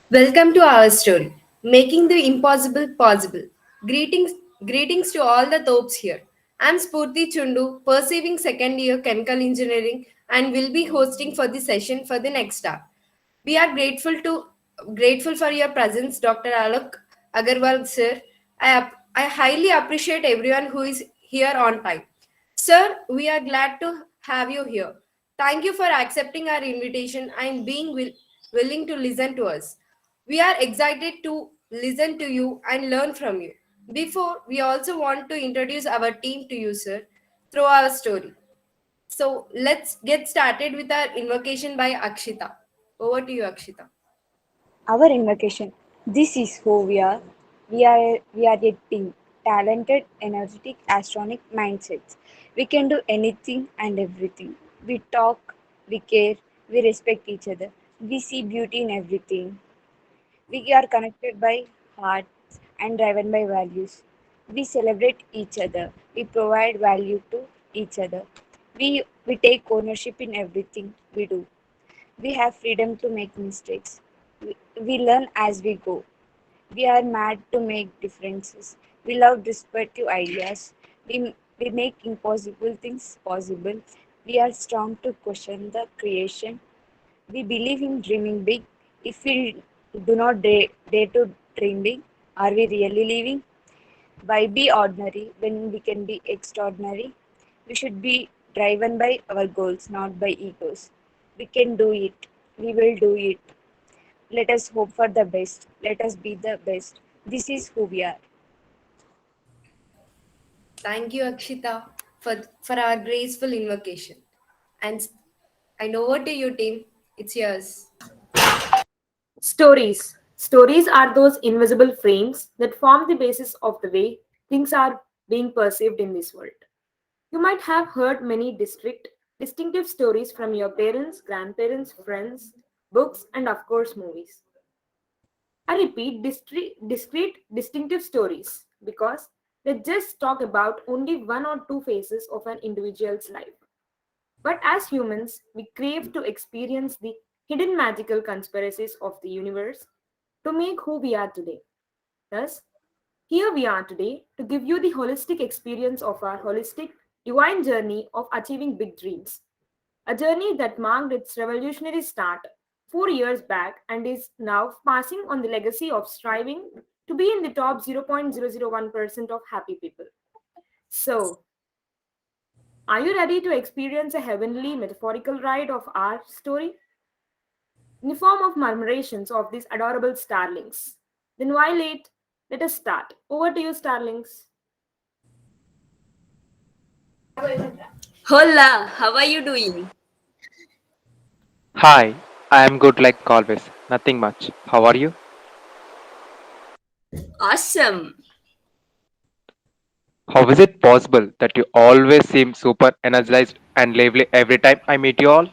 Welcome to our story, Making the Impossible Possible. Greetings, greetings to all the Thops here. I'm Spurti Chundu, perceiving second year chemical engineering, and will be hosting for the session for the next hour. We are grateful for your presence, Dr. Alok Agarwal sir. I highly appreciate everyone who is here on time. Sir, we are glad to have you here. Thank you for accepting our invitation and being willing to listen to us. We are excited to listen to you and learn from you. Before, we also want to introduce our team to you, sir, through our story. So let's get started with our invocation by Akshita. Over to you, Akshita. Our invocation. This is who we are. We are a team. Talented, energetic, astronomic mindsets. We can do anything and everything. We talk, we care, we respect each other. We see beauty in everything. We are connected by hearts and driven by values. We celebrate each other. We provide value to each other. We take ownership in everything we do. We have freedom to make mistakes. We learn as we go. We are mad to make differences. We love disruptive ideas. We make impossible things possible. We are strong to question the creation. We believe in dreaming big. If we do not dare to dream big, are we really living? Why be ordinary when we can be extraordinary? We should be driven by our goals, not by egos. We can do it. We will do it. Let us hope for the best. Let us be the best. This is who we are. Thank you, Akshita, for our graceful invocation. And and over to you, team. It's yours. Stories. Stories are those invisible frames that form the basis of the way things are being perceived in this world. You might have heard many distinctive stories from your parents, grandparents, friends, books, and of course, movies. I repeat discrete, distinctive stories because they just talk about only one or two phases of an individual's life. But as humans, we crave to experience the hidden magical conspiracies of the universe to make who we are today. Thus, here we are today to give you the holistic experience of our holistic, divine journey of achieving big dreams. A journey that marked its revolutionary start 4 years back and is now passing on the legacy of striving to be in the top 0.001% of happy people. So, are you ready to experience a heavenly metaphorical ride of our story? In the form of murmurations of these adorable starlings. Then why late? Let us start. Over to you, starlings. Hola, how are you doing? Hi, I am good like always. Nothing much. How are you? Awesome. How is it possible that you always seem super energized and lively every time I meet you all?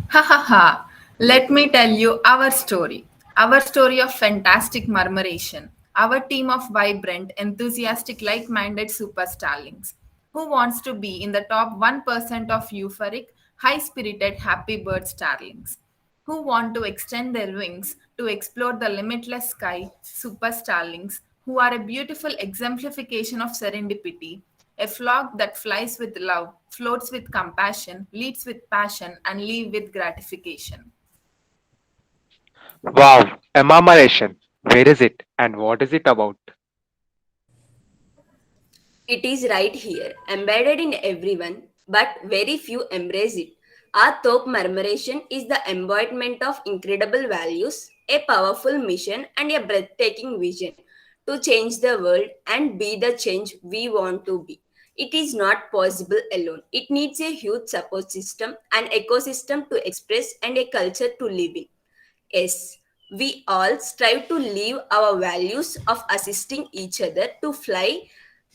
Ha ha ha. Let me tell you our story. Our story of fantastic murmuration. Our team of vibrant, enthusiastic, like minded super starlings who wants to be in the top 1% of euphoric, high spirited, happy bird starlings who want to extend their wings to explore the limitless sky, super starlings who are a beautiful exemplification of serendipity, a flock that flies with love, floats with compassion, leads with passion, and live with gratification. Wow, enumeration. Where is it and what is it about? It is right here, embedded in everyone, but very few embrace it. Our Thop murmuration is the embodiment of incredible values, a powerful mission, and a breathtaking vision to change the world and be the change we want to be. It is not possible alone. It needs a huge support system, an ecosystem to express, and a culture to live in. Yes, we all strive to live our values of assisting each other to fly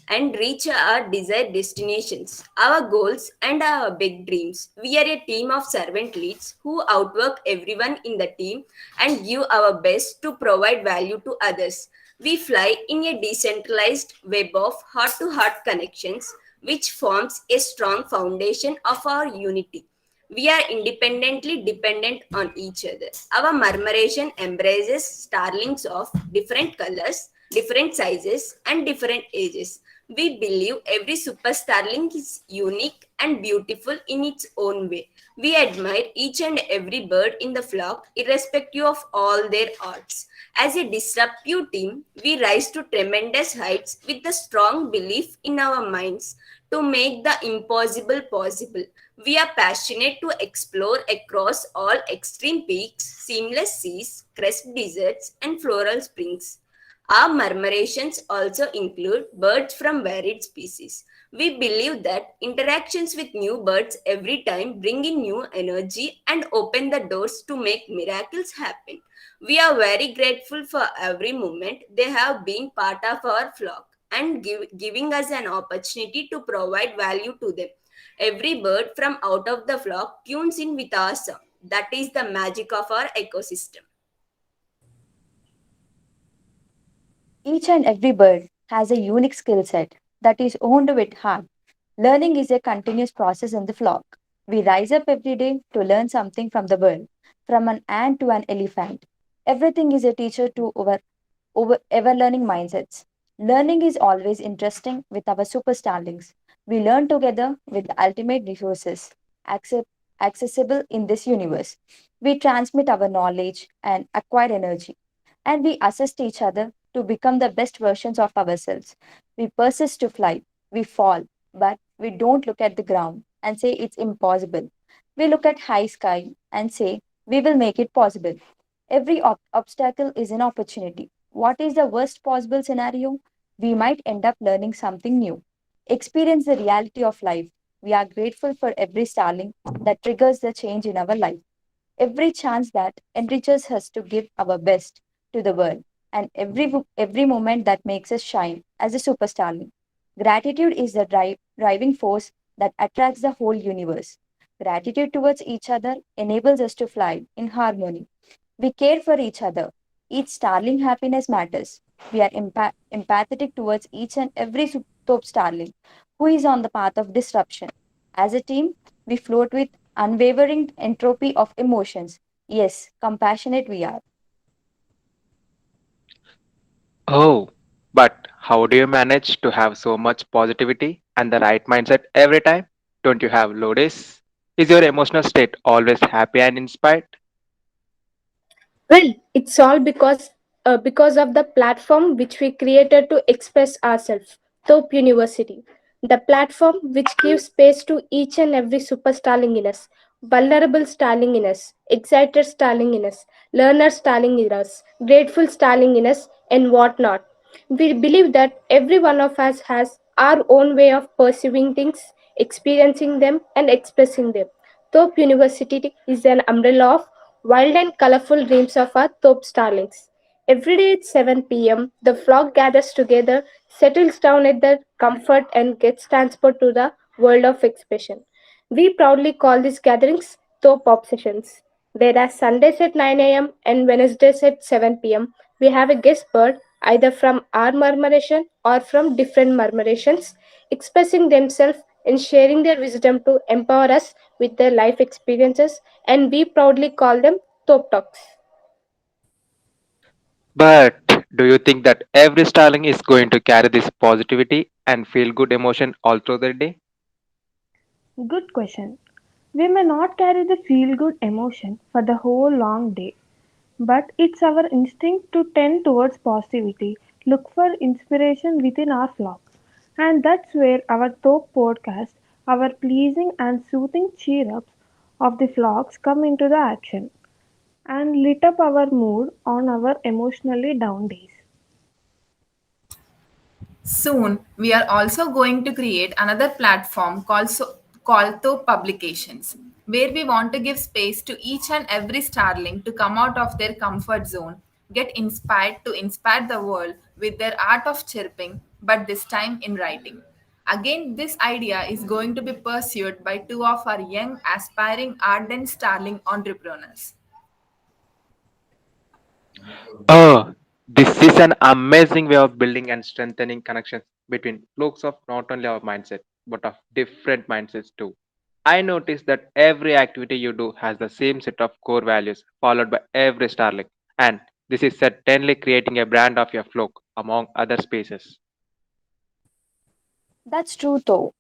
and reach our desired destinations, our goals, and our big dreams. We are a team of servant leads who outwork everyone in the team and give our best to provide value to others. We fly in a decentralized web of heart to heart connections, which forms a strong foundation of our unity. We are independently dependent on each other. Our murmuration embraces starlings of different colors, different sizes, and different ages. We believe every super starling is unique and beautiful in its own way. We admire each and every bird in the flock, irrespective of all their arts. As a disruptive team, we rise to tremendous heights with the strong belief in our minds to make the impossible possible. We are passionate to explore across all extreme peaks, seamless seas, crest deserts, and floral springs. Our murmurations also include birds from varied species. We believe that interactions with new birds every time bring in new energy and open the doors to make miracles happen. We are very grateful for every moment they have been part of our flock and giving us an opportunity to provide value to them. Every bird from out of the flock tunes in with our sound. That is the magic of our ecosystem. Each and every bird has a unique skill set that is owned with heart. Learning is a continuous process in the flock. We rise up every day to learn something from the bird, from an ant to an elephant. Everything is a teacher to our ever learning mindsets. Learning is always interesting with our super starlings. We learn together with the ultimate resources accept, accessible in this universe. We transmit our knowledge and acquire energy, and we assist each other to become the best versions of ourselves. We persist to fly, we fall, but we don't look at the ground and say it's impossible. We look at high sky and say we will make it possible. Every obstacle is an opportunity. What is the worst possible scenario? We might end up learning something new. Experience the reality of life. We are grateful for every starling that triggers the change in our life, every chance that enriches us to give our best to the world, and every moment that makes us shine as a superstarling. Gratitude is the driving force that attracts the whole universe. Gratitude towards each other enables us to fly in harmony. We care for each other. Each starling happiness matters. We are empathetic towards each and every top starling who is on the path of disruption. As a team, we float with unwavering entropy of emotions. Yes, compassionate we are. Oh, but how do you manage to have so much positivity and the right mindset every time? Don't you have low days? Is your emotional state always happy and inspired? Well, it's all because of the platform which we created to express ourselves, Thop University. The platform which gives space to each and every super starling in us, vulnerable starling in us, excited starling in us, learner starling in us, grateful starling in us, and whatnot. We believe that every one of us has our own way of perceiving things, experiencing them, and expressing them. Thorpe University is an umbrella of wild and colorful dreams of our Thorpe starlings. Every day at 7 p.m., the flock gathers together, settles down at their comfort, and gets transported to the world of expression. We proudly call these gatherings Thorpe Obsessions. Whereas Sundays at 9 a.m. and Wednesdays at 7 p.m., we have a guest bird either from our murmuration or from different murmurations, expressing themselves and sharing their wisdom to empower us with their life experiences, and we proudly call them Top Talks. But do you think that every starling is going to carry this positivity and feel good emotion all through the day? Good question. We may not carry the feel good emotion for the whole long day, but it's our instinct to tend towards positivity, look for inspiration within our flock. And that's where our top podcast, our pleasing and soothing cheer ups of the flocks come into the action and lit up our mood on our emotionally down days. Soon, we are also going to create another platform called the Publications, where we want to give space to each and every starling to come out of their comfort zone, get inspired to inspire the world with their art of chirping, but this time in writing. Again, this idea is going to be pursued by two of our young, aspiring, ardent starling entrepreneurs. Oh, this is an amazing way of building and strengthening connections between folks of not only our mindset but of different mindsets too. I noticed that every activity you do has the same set of core values followed by every starling, and this is certainly creating a brand of your flock among other species. That's true though.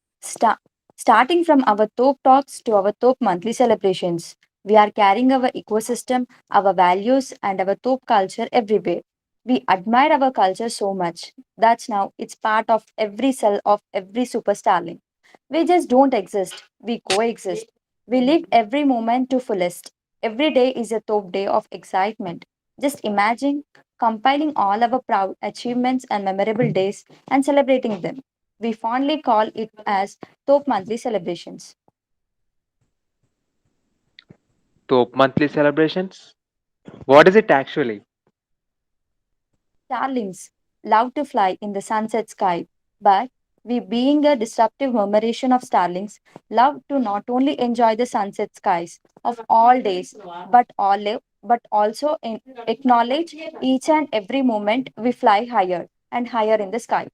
Starting from our top talks to our top monthly celebrations, we are carrying our ecosystem, our values, and our top culture everywhere. We admire our culture so much. That's now it's part of every cell of every superstarling. We just don't exist. We coexist. We live every moment to fullest. Every day is a top day of excitement. Just imagine compiling all our proud achievements and memorable days and celebrating them. We fondly call it as top monthly celebrations. Top monthly celebrations? What is it actually? Starlings love to fly in the sunset sky, but we, being a disruptive murmuration of starlings, love to not only enjoy the sunset skies of all days, but also acknowledge each and every moment we fly higher and higher in the sky.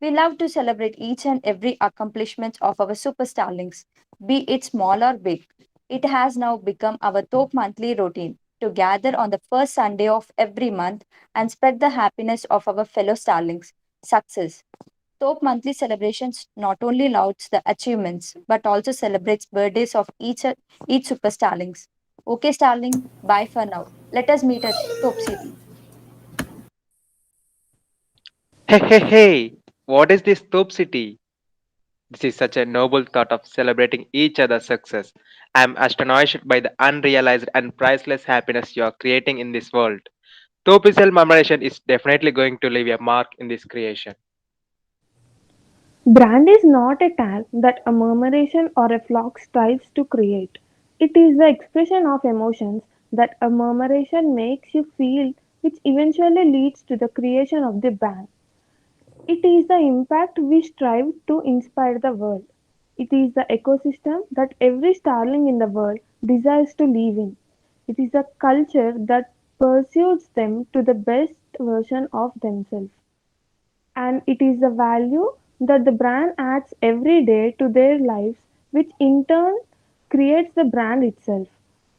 We love to celebrate each and every accomplishment of our super starlings, be it small or big. It has now become our top monthly routine to gather on the first Sunday of every month and spread the happiness of our fellow starlings. Success. Top monthly celebrations not only lauds the achievements but also celebrates birthdays of each super starlings. Okay, starling, bye for now. Let us meet at Top City. Hey, hey, hey! What is this Top City? This is such a noble thought of celebrating each other's success. I am astonished by the unrealized and priceless happiness you are creating in this world. Topicel murmuration is definitely going to leave a mark in this creation. Brand is not a tag that a murmuration or a flock strives to create. It is the expression of emotions that a murmuration makes you feel, which eventually leads to the creation of the brand. It is the impact we strive to inspire the world. It is the ecosystem that every starling in the world desires to live in. It is a culture that pursues them to the best version of themselves. And it is the value that the brand adds every day to their lives, which in turn creates the brand itself.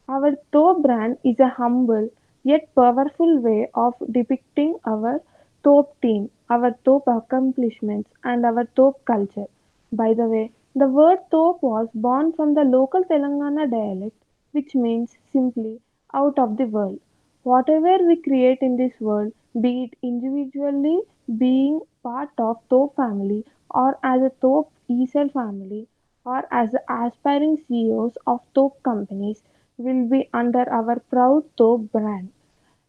Our Thop brand is a humble yet powerful way of depicting our Thop team, our Thop accomplishments, and our Thop culture. By the way, the word Thop was born from the local Telangana dialect, which means simply out of the world. Whatever we create in this world, be it individually being part of Thop family or as a Thop ESL family or as the aspiring CEOs of Thop companies, will be under our proud Thop brand.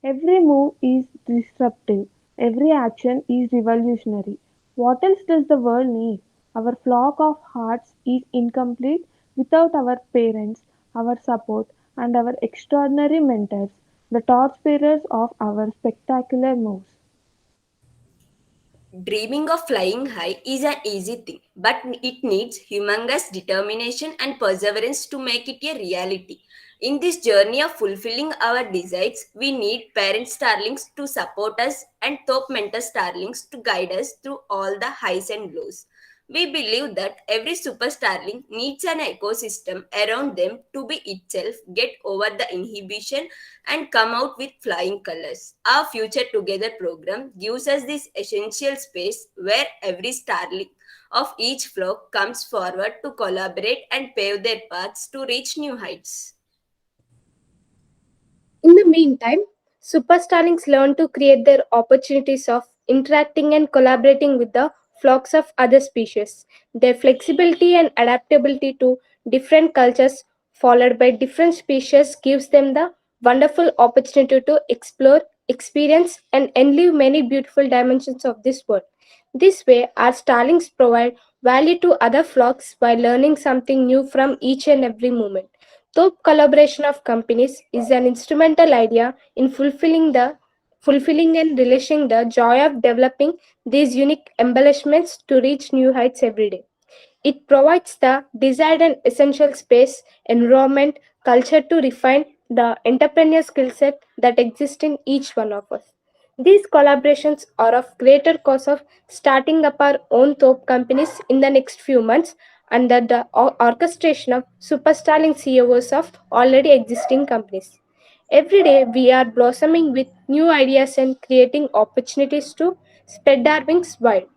Every move is disruptive, every action is revolutionary. What else does the world need? Our flock of hearts is incomplete without our parents, our support, and our extraordinary mentors, the torchbearers of our spectacular moves. Dreaming of flying high is an easy thing, but it needs humongous determination and perseverance to make it a reality. In this journey of fulfilling our desires, we need parent starlings to support us and top mentor starlings to guide us through all the highs and lows. We believe that every super starling needs an ecosystem around them to be itself, get over the inhibition, and come out with flying colors. Our Future Together program gives us this essential space where every starling of each flock comes forward to collaborate and pave their paths to reach new heights. In the meantime, superstarlings learn to create their opportunities of interacting and collaborating with the flocks of other species. Their flexibility and adaptability to different cultures followed by different species gives them the wonderful opportunity to explore, experience, and enlive many beautiful dimensions of this world. This way, our starlings provide value to other flocks by learning something new from each and every moment. Though collaboration of companies is an instrumental idea in fulfilling and relishing the joy of developing these unique embellishments to reach new heights every day. It provides the desired and essential space, environment, culture to refine the entrepreneurial skill set that exists in each one of us. These collaborations are of greater cause of starting up our own top companies in the next few months. under the orchestration of superstarring CEOs of already existing companies. Every day, we are blossoming with new ideas and creating opportunities to spread our wings wide.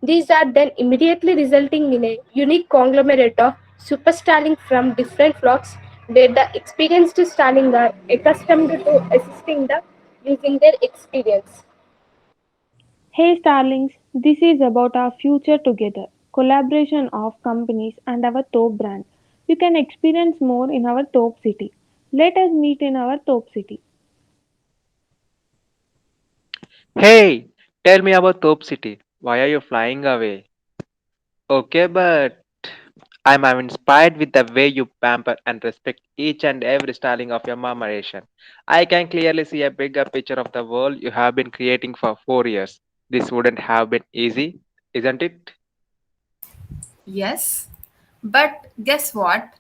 These are then immediately resulting in a unique conglomerate of superstarring from different flocks where the experienced starling are accustomed to assisting the using their experience. Hey Starlings, this is about our future together, collaboration of companies and our top brand. You can experience more in our top city. Let us meet in our top city. Hey, tell me about Thop City. Why are you flying away? Okay, but I'm inspired with the way you pamper and respect each and every styling of your marmoration. I can clearly see a bigger picture of the world you have been creating for 4 years. This wouldn't have been easy, isn't it? Yes, but guess what?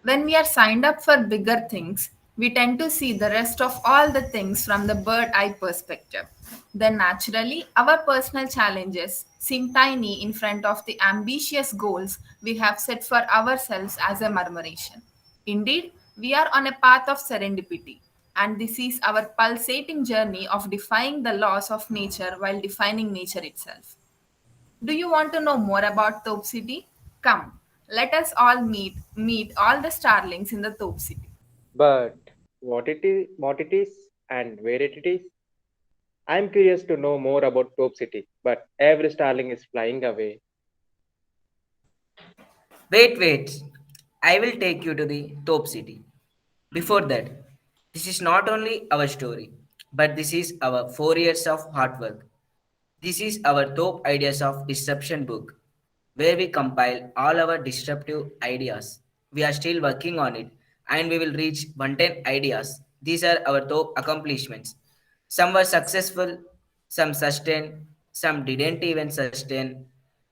When we are signed up for bigger things, we tend to see the rest of all the things from the bird eye perspective. Then, naturally, our personal challenges seem tiny in front of the ambitious goals we have set for ourselves as a murmuration. Indeed, we are on a path of serendipity, and this is our pulsating journey of defying the laws of nature while defining nature itself. Do you want to know more about Thop City? Come, let us all meet all the starlings in the Thop City. But what it is, and where it is? I'm curious to know more about Thop City, but every starling is flying away. Wait. I will take you to the top city. Before that, this is not only our story, but this is our 4 years of hard work. This is our top ideas of disruption book, where we compile all our disruptive ideas. We are still working on it, and we will reach 110 ideas. These are our top accomplishments. Some were successful, some sustained, some didn't even sustain.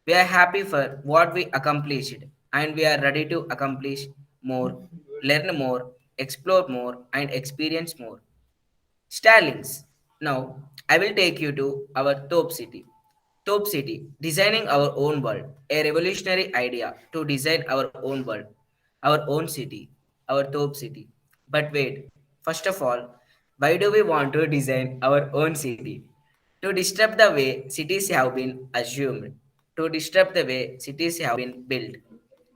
We are happy for what we accomplished, and we are ready to accomplish more, learn more, explore more, and experience more. Starlings. Now, I will take you to our top city. Top city, designing our own world. A revolutionary idea to design our own world, our own city, our top city. But wait, first of all, why do we want to design our own city? To disrupt the way cities have been assumed, to disrupt the way cities have been built.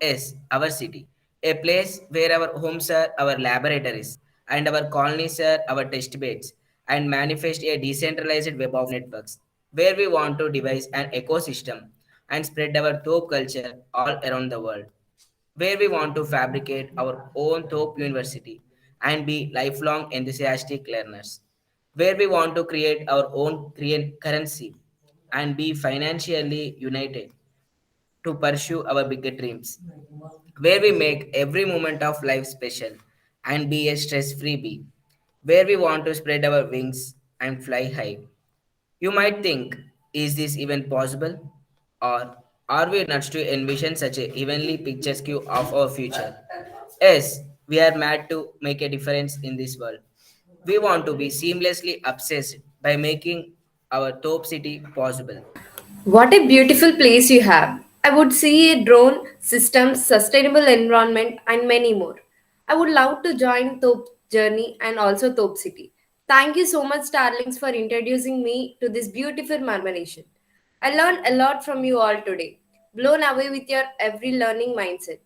Yes, our city, a place where our homes are our laboratories and our colonies are our test beds and manifest a decentralized web of networks where we want to devise an ecosystem and spread our Thope culture all around the world, where we want to fabricate our own Thope University and be lifelong enthusiastic learners, where we want to create our own currency and be financially united to pursue our bigger dreams, where we make every moment of life special and be a stress free bee, where we want to spread our wings and fly high. You might think, is this even possible? Or are we nuts to envision such a heavenly picturesque of our future? Yes, we are mad to make a difference in this world. We want to be seamlessly obsessed by making our top city possible. What a beautiful place you have. I would see a drone, systems, sustainable environment, and many more. I would love to join Thop Journey and also Thop City. Thank you so much, Starlings, for introducing me to this beautiful marmalation. I learned a lot from you all today. Blown away with your every learning mindset.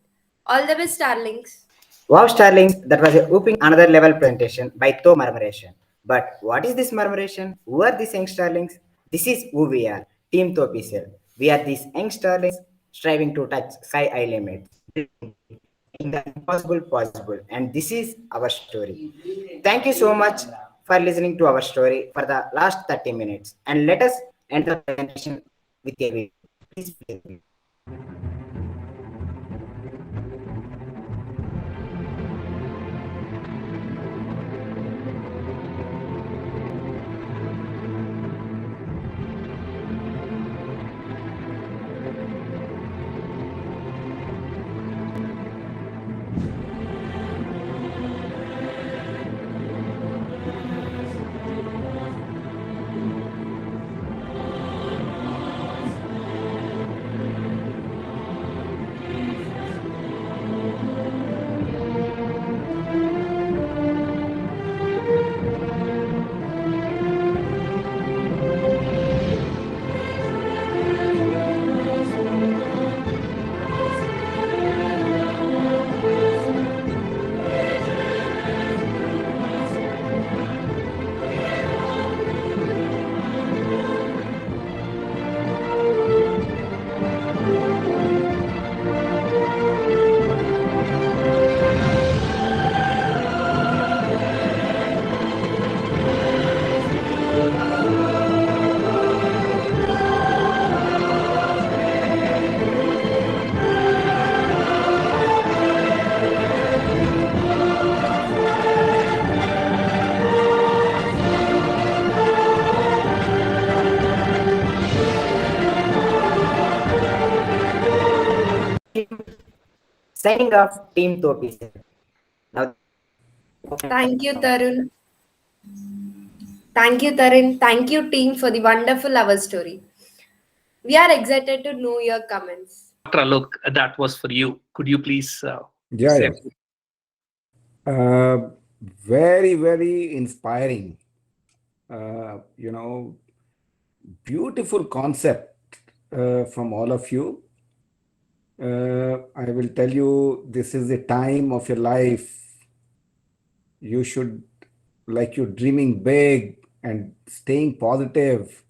All the best, Starlings. Wow, Starlings, that was a whooping another level presentation by Tho Murmuration. But what is this murmuration? Who are these young Starlings? This is who we are, Team Thopisel. We are these young Starlings striving to touch sky high limits, making the impossible possible. And this is our story. Thank you so much for listening to our story for the last 30 minutes. And let us end the presentation with a video. Please play. Signing off, Team Topicel. Now the floor is open for Thank you, comments. Tarun. Thank you, Tarun. Thank you, team, for the wonderful our story. We are excited to know your comments. Dr. Alok, that was for you. Could you please Yeah, say? yeah. Uh, Very, very inspiring. You know, beautiful concept from all of you. I will tell you, this is the time of your life. You should, like you're dreaming big and staying positive.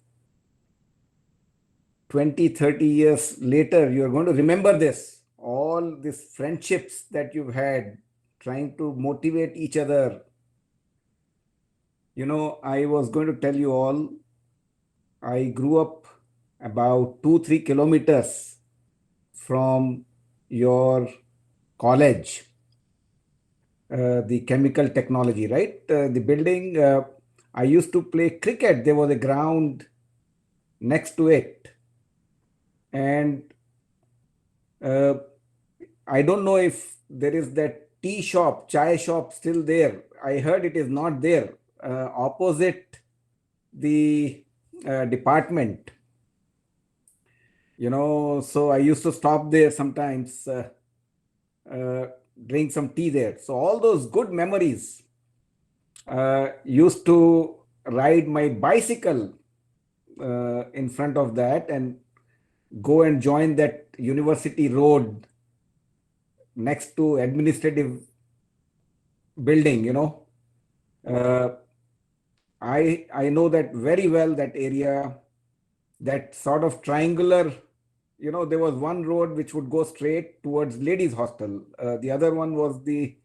20, 30 years later, you're going to remember this. All these friendships that you've had, trying to motivate each other. You know, I was going to tell you all, I grew up about 2, 3 kilometers from your college, the chemical technology, right? The building, I used to play cricket. There was a ground next to it. And uh, I don't know if there is that tea shop, chai shop still there. I heard it is not there. Opposite the department, so I used to stop there sometimes, uh, drink some tea there. So all those good memories. Used to ride my bicycle in front of that and go and join that university road next to administrative building. uh, I know that very well, that area, that sort of triangular. There was one road which would go straight towards ladies hostel. The other one was the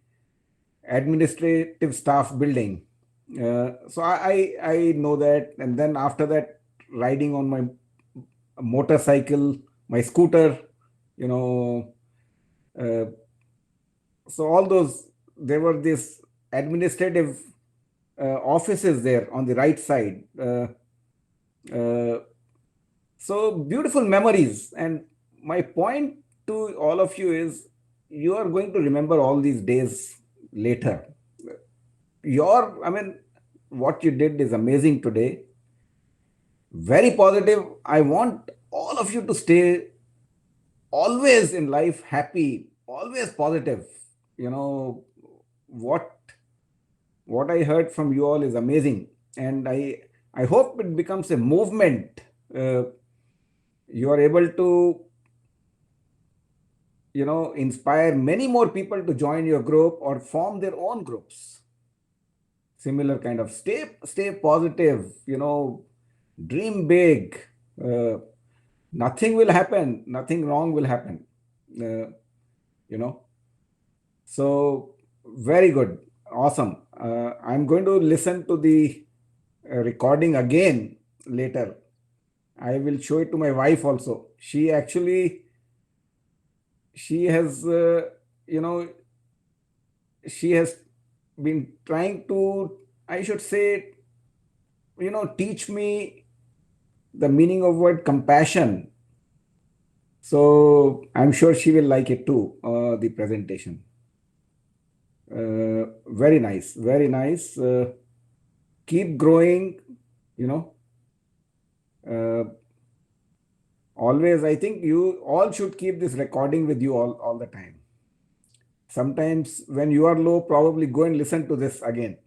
administrative staff building. So I know that. And then after that, riding on my motorcycle, my scooter, you know uh, so all those, there were these administrative offices there on the right side. Uh, so beautiful memories. And my point to all of you is, you are going to remember all these days later. I mean, what you did is amazing today. Very positive. I want all of you to stay always in life happy, always positive. You know, what what I heard from you all is amazing. And I hope it becomes a movement. You are able to, inspire many more people to join your group or form their own groups. Similar kind of stay positive, dream big. uh, Nothing will happen, nothing wrong will happen. uh, you know so very good, awesome. I'm going to listen to the recording again later. I will show it to my wife also. She has, you know she has been trying to, I should say, teach me the meaning of word compassion. So I'm sure she will like it too, the presentation. Very nice, very nice. Keep growing, you know. Always, I think you all should keep this recording with you all the time. Sometimes when you are low, probably go and listen to this again.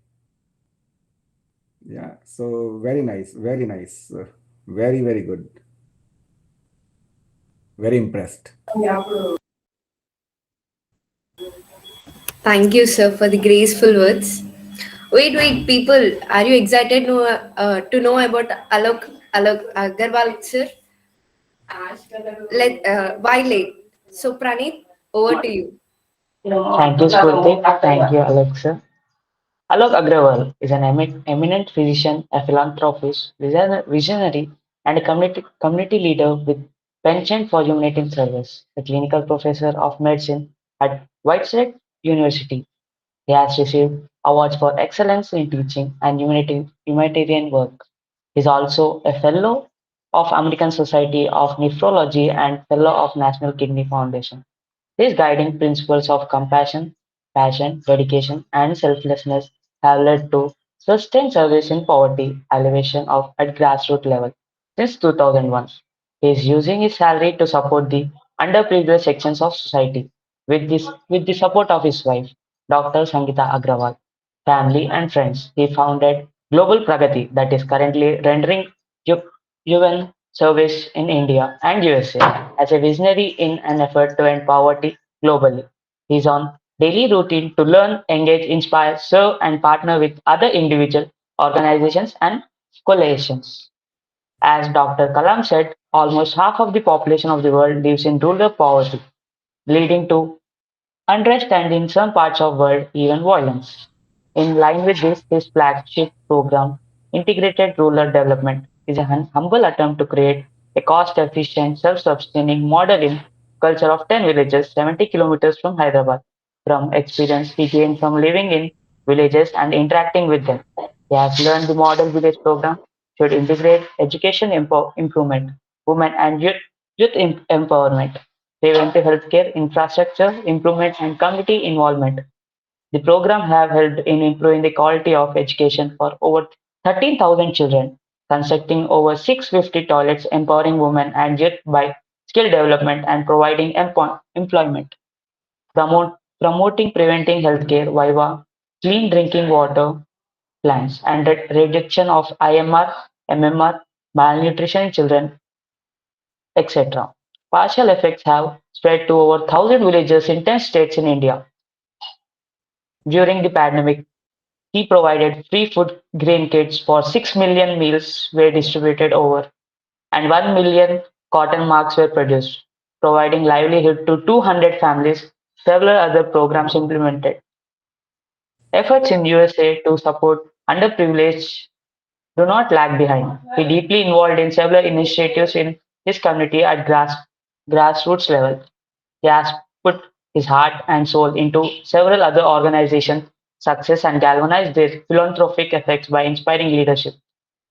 Yeah, so very nice, very nice. Very, very good. Very impressed. Thank you, sir, for the graceful words. Wait, people, are you excited to know about Alok Agarwal, sir? Why late? So, Praneeth, over to you. Thank you, Spurti. Thank you, Alexa. Alok Agrawal is an eminent physician, a philanthropist, visionary, and a community leader with penchant for humanitarian service. A clinical professor of medicine at Whiteside University, he has received awards for excellence in teaching and humanitarian work. He is also a fellow of American Society of Nephrology and fellow of National Kidney Foundation. His guiding principles of compassion, passion, dedication, and selflessness have led to sustained service in poverty elevation of at grassroots level since 2001. He is using his salary to support the underprivileged sections of society with the support of his wife, Dr. Sangeeta Agrawal, family and friends. He founded Global Pragathi that is currently rendering U- UN service in India and USA as a visionary in an effort to end poverty globally. He is on daily routine to learn, engage, inspire, serve, and partner with other individual organizations and coalitions. As Dr. Kalam said, almost half of the population of the world lives in rural poverty, leading to unrest and in some parts of world even violence. In line with this, his flagship program, Integrated Rural Development, is a humble attempt to create a cost-efficient, self-sustaining model in culture of 10 villages 70 kilometers from Hyderabad. From experience he gained from living in villages and interacting with them, he has learned the model village program should integrate education improvement, women and youth empowerment, preventive healthcare, infrastructure improvement, and community involvement. The program have helped in improving the quality of education for over 13,000 children, constructing over 650 toilets, empowering women and youth by skill development and providing employment, promoting preventing healthcare via clean drinking water plans and reduction of IMR, MMR, malnutrition in children, etc. Partial effects have spread to over 1,000 villages in 10 states in India. During the pandemic, he provided free food grain kits for 6 million meals were distributed over and 1 million cotton marks were produced, providing livelihood to 200 families. Several other programs implemented. Efforts in USA to support underprivileged do not lag behind. He deeply involved in several initiatives in his community at grassroots level. He has put his heart and soul into several other organizations' success and galvanized their philanthropic effects by inspiring leadership.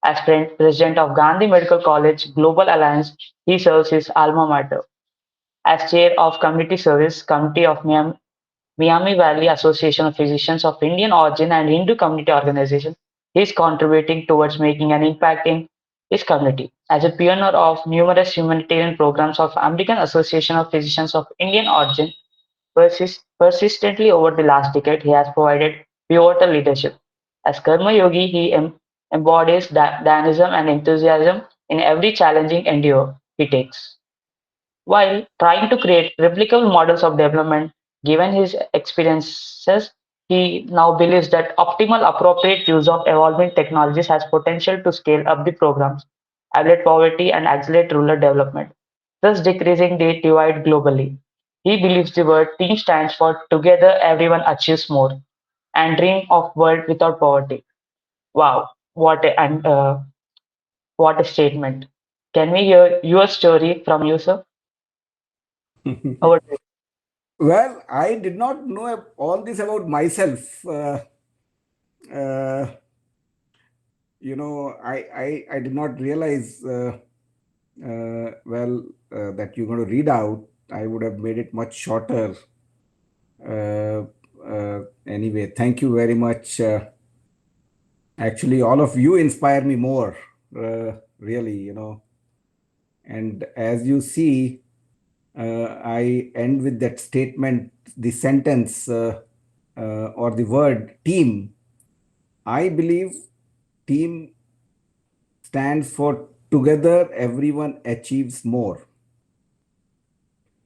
As president of Gandhi Medical College Global Alliance, he serves his alma mater. As chair of Community Service Committee of Miami Valley Association of Physicians of Indian origin and Hindu community organization, he is contributing towards making an impact in his community. As a pioneer of numerous humanitarian programs of American Association of Physicians of Indian origin, persistently over the last decade, he has provided pivotal leadership. As Karma Yogi, he embodies dynamism and enthusiasm in every challenging endeavor he takes. While trying to create replicable models of development, given his experiences, he now believes that optimal appropriate use of evolving technologies has potential to scale up the programs, alleviate poverty, and accelerate rural development, thus decreasing the divide globally. He believes the word team stands for together everyone achieves more and dream of world without poverty. Wow, what a statement. Can we hear your story from you, sir? Over to you. Well, I did not know all this about myself. Uh, I did not realize, that you're going to read out. I would have made it much shorter. Uh, anyway, thank you very much. Actually, all of you inspire me more, really. And as you see, I end with that statement, the sentence, or the word team. I believe team stands for together everyone achieves more.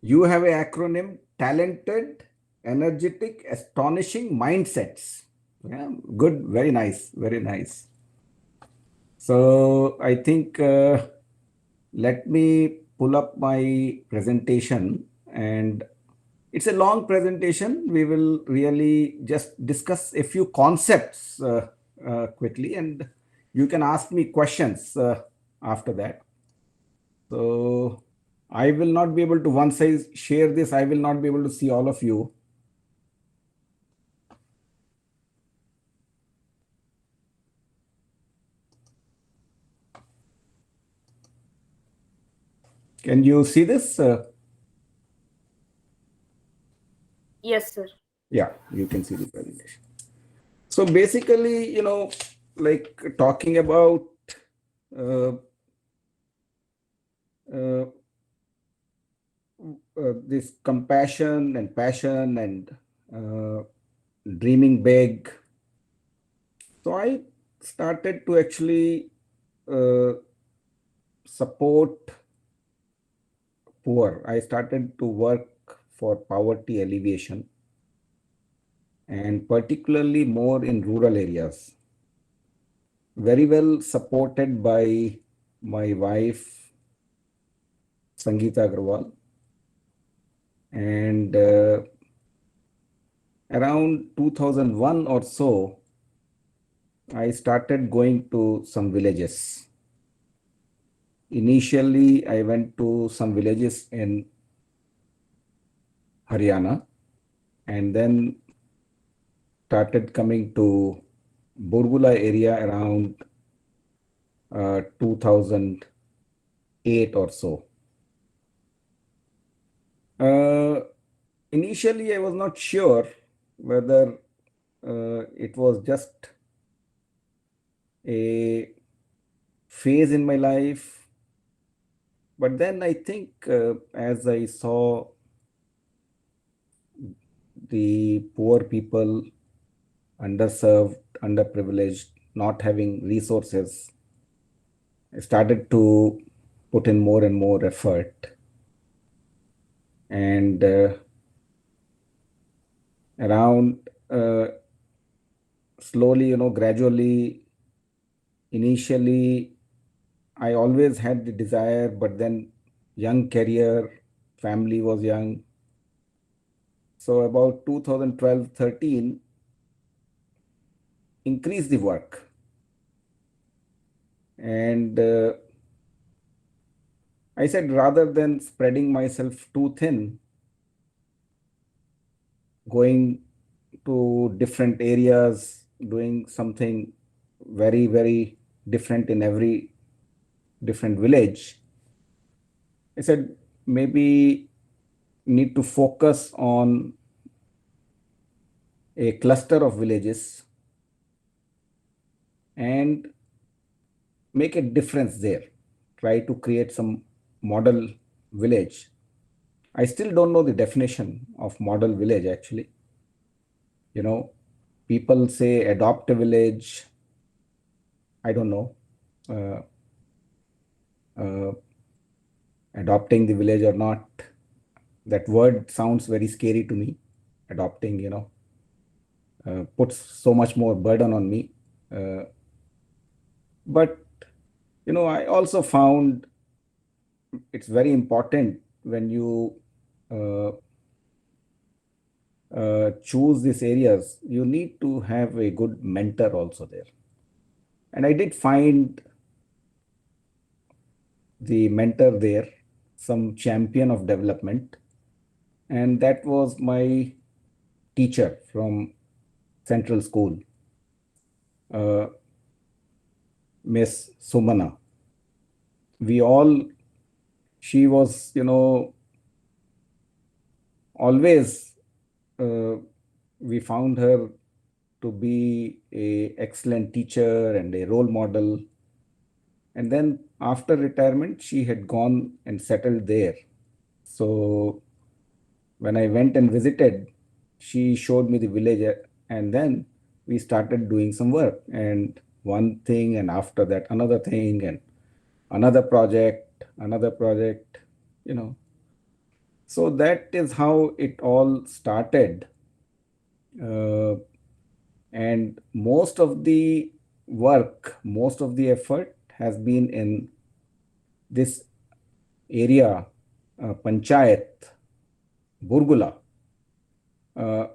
You have an acronym talented, energetic, astonishing mindsets. Yeah, good, very nice, very nice. So I think let me pull up my presentation, and it's a long presentation. We will really just discuss a few concepts quickly, and you can ask me questions after that. So I will not be able to, once I share this, I will not be able to see all of you. Can you see this? Yes, sir. Yeah, you can see the presentation. So basically, like talking about uh, uh, this compassion and passion and uh, dreaming big. So I started to actually uh, support poor. I started to work for poverty alleviation and particularly more in rural areas. Very well supported by my wife, Sangeeta Agrawal. And around 2001 or so, I started going to some villages. Initially, I went to some villages in Haryana and then started coming to Burgula area around 2008 or so. Initially, I was not sure whether it was just a phase in my life. But then I think as I saw the poor people, underserved, underprivileged, not having resources, I started to put in more and more effort. And around slowly, gradually, initially, I always had the desire, but then young career, family was young. So about 2012-13, increase the work. And I said, rather than spreading myself too thin, going to different areas, doing something very, very different in every different village, I said, maybe need to focus on a cluster of villages and make a difference there. Try to create some model village. I still don't know the definition of model village actually. People say adopt a village. I don't know. Uh, uh, Adopting the village or not. That word sounds very scary to me. Adopting, puts so much more burden on me. But, I also found it's very important when you choose these areas, you need to have a good mentor also there. And I did find the mentor there, some champion of development. And that was my teacher from Central School, Miss Sumana. She was, always, we found her to be a excellent teacher and a role model. And then after retirement, she had gone and settled there. So when I went and visited, she showed me the village, and then we started doing some work. And one thing, and after that, another thing, and another project, So that is how it all started. And most of the work, most of the effort has been in this area, Panchayat, Burgula,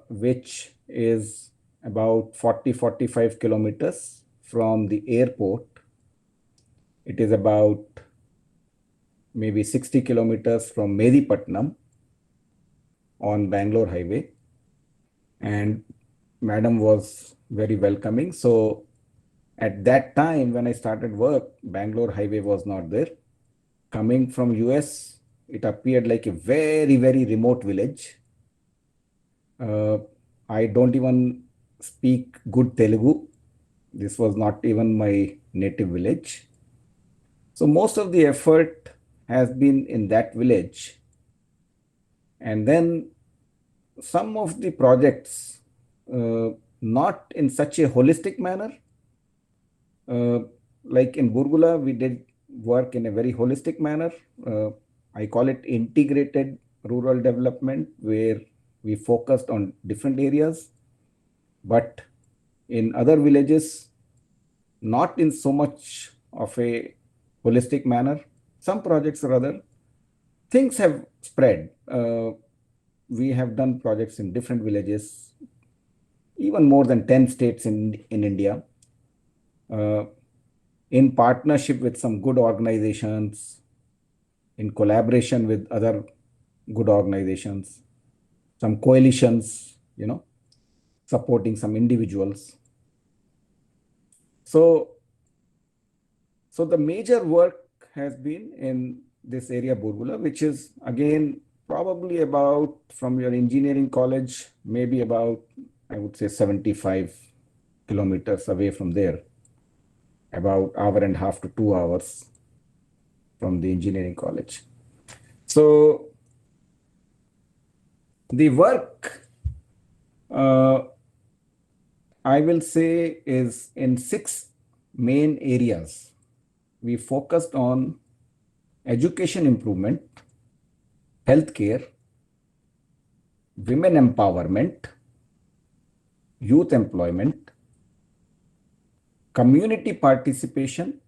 which is about 40-45 kilometers from the airport. It is about maybe 60 kilometers from Medipatnam on Bangalore highway. And madam was very welcoming. So at that time when I started work, Bangalore highway was not there. Coming from US, it appeared like a very, very remote village. I don't even speak good Telugu. This was not even my native village. So most of the effort has been in that village. And then some of the projects, not in such a holistic manner. Uh, like in Burgula, we did work in a very holistic manner. I call it integrated rural development, where we focused on different areas. But in other villages, not in so much of a holistic manner. Some projects rather, things have spread. We have done projects in different villages, even more than 10 states in India, uh, in partnership with some good organizations, in collaboration with other good organizations, some coalitions, supporting some individuals. So, so the major work has been in this area, Burgula, which is again probably about, from your engineering college, maybe about, I would say, 75 kilometers away from there, about hour and a half to 2 hours from the engineering college. So the work, I will say, is in 6 main areas. We focused on education improvement, healthcare, women empowerment, youth employment, community participation.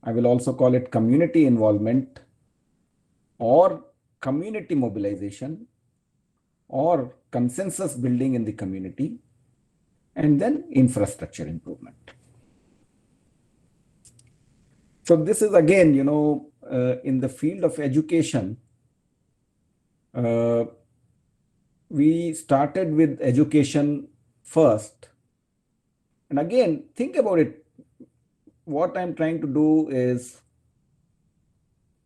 I will also call it community involvement or community mobilization or consensus building in the community, and then infrastructure improvement. So this is again, in the field of education, we started with education first. And again, think about it. What I'm trying to do is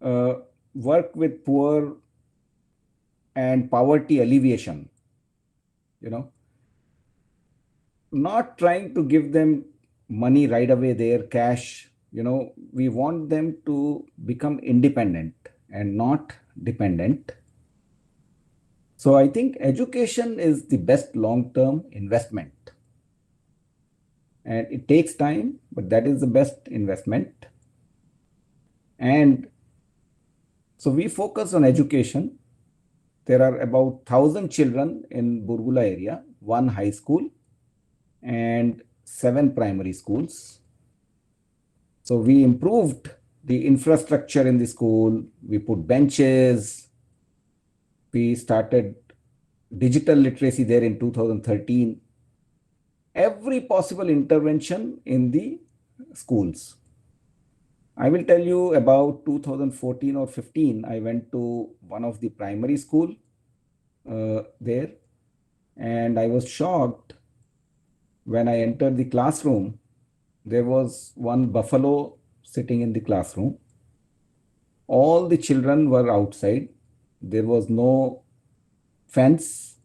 work with poor and poverty alleviation, not trying to give them money right away there, cash. We want them to become independent and not dependent. So I think education is the best long-term investment. And it takes time, but that is the best investment. And so we focus on education. There are about 1,000 children in Burgula area, 1 high school and 7 primary schools. So we improved the infrastructure in the school. We put benches. We started digital literacy there in 2013. Every possible intervention in the schools. I will tell you about 2014 or 15. I went to one of the primary school there, and I was shocked when I entered the classroom. There was one buffalo sitting in the classroom. All the children were outside. There was no fence.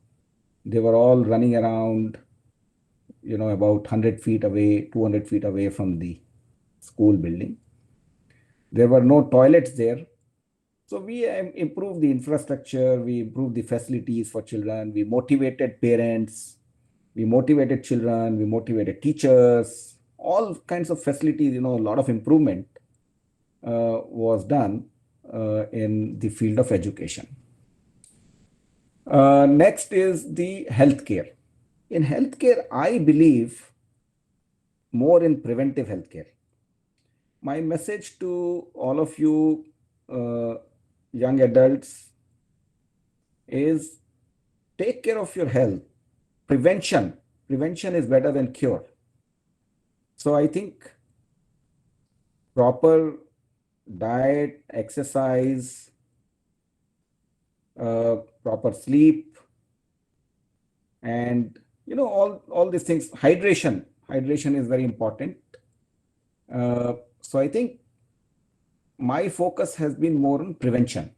They were all running around, about 100 feet away, 200 feet away from the school building. There were no toilets there. So we improved the infrastructure, we improved the facilities for children, we motivated parents, we motivated children, we motivated teachers, all kinds of facilities, a lot of improvement was done in the field of education. Next is the healthcare. In healthcare, I believe more in preventive healthcare. My message to all of you young adults is take care of your health. Prevention is better than cure. So I think proper diet, exercise, proper sleep, and all these things. Hydration is very important. So I think my focus has been more on prevention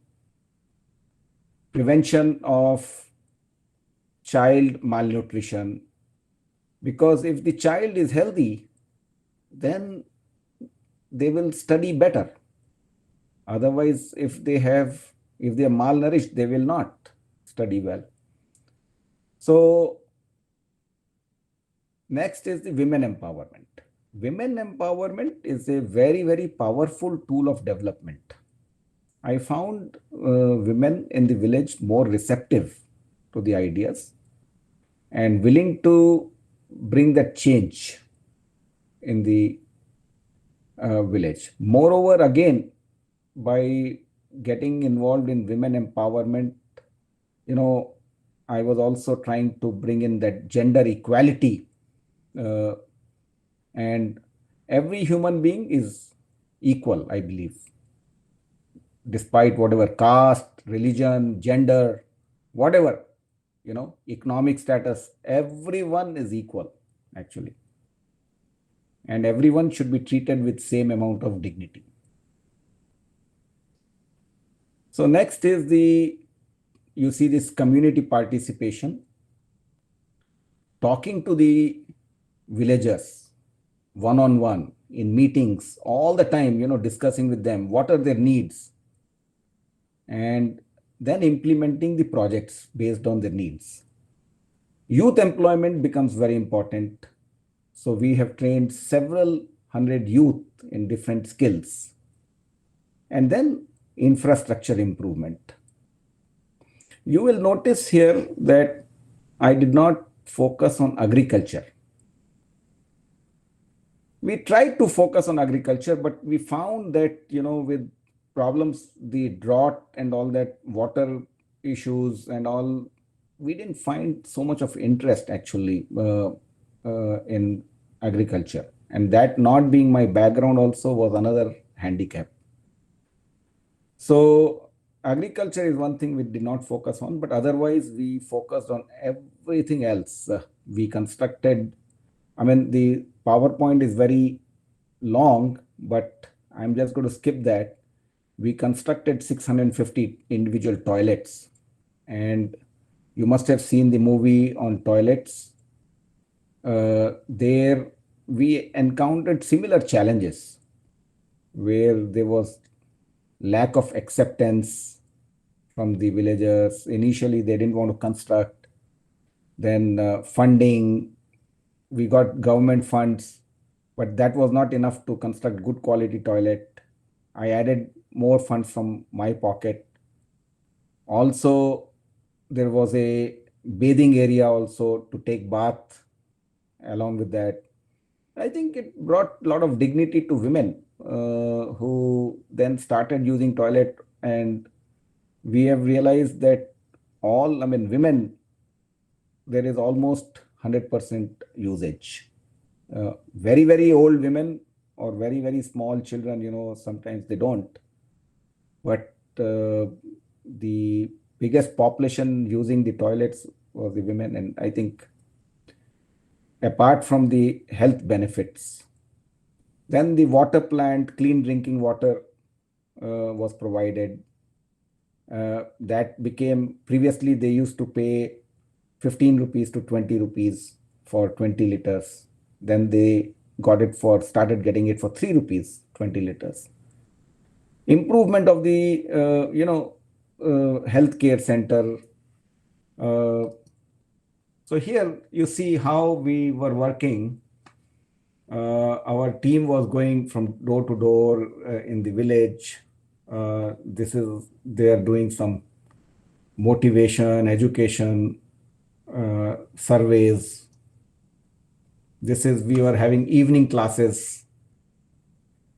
of child malnutrition. Because if the child is healthy, then they will study better. Otherwise, if they are malnourished, they will not study well. So next is the women empowerment. Women empowerment is a very, very powerful tool of development. I found women in the village more receptive to the ideas and willing to bring that change in the village. Moreover, again, by getting involved in women empowerment, I was also trying to bring in that gender equality. And every human being is equal, I believe, despite whatever caste, religion, gender, whatever, economic status, everyone is equal, actually. And everyone should be treated with same amount of dignity. So next is you see this community participation, talking to the villagers one-on-one in meetings all the time, discussing with them what are their needs, and then implementing the projects based on their needs. Youth employment becomes very important. So we have trained several hundred youth in different skills. And then infrastructure improvement. You will notice here that I did not focus on agriculture. We tried to focus on agriculture, but we found that, with problems, the drought and all that, water issues and all, we didn't find so much of interest actually in agriculture. And that not being my background also was another handicap. So agriculture is one thing we did not focus on, but otherwise we focused on everything else. We constructed, the PowerPoint is very long, but I'm just going to skip that. We constructed 650 individual toilets, and you must have seen the movie on toilets. There we encountered similar challenges where there was lack of acceptance from the villagers. Initially, they didn't want to construct. Then funding, we got government funds, but that was not enough to construct good quality toilet. I added more funds from my pocket. Also, there was a bathing area also to take bath along with that. I think it brought a lot of dignity to women who then started using toilet, and we have realized that women, there is almost 100% usage. Very, very old women or very, very small children, sometimes they don't. But the biggest population using the toilets was the women. And I think apart from the health benefits, then the water plant, clean drinking water was provided. That became, previously they used to pay 15 rupees to 20 rupees for 20 liters. Then they started getting it for 3 rupees, 20 liters. Improvement of the, healthcare center. So here you see how we were working. Our team was going from door to door in the village. They are doing some motivation, education, surveys. We were having evening classes.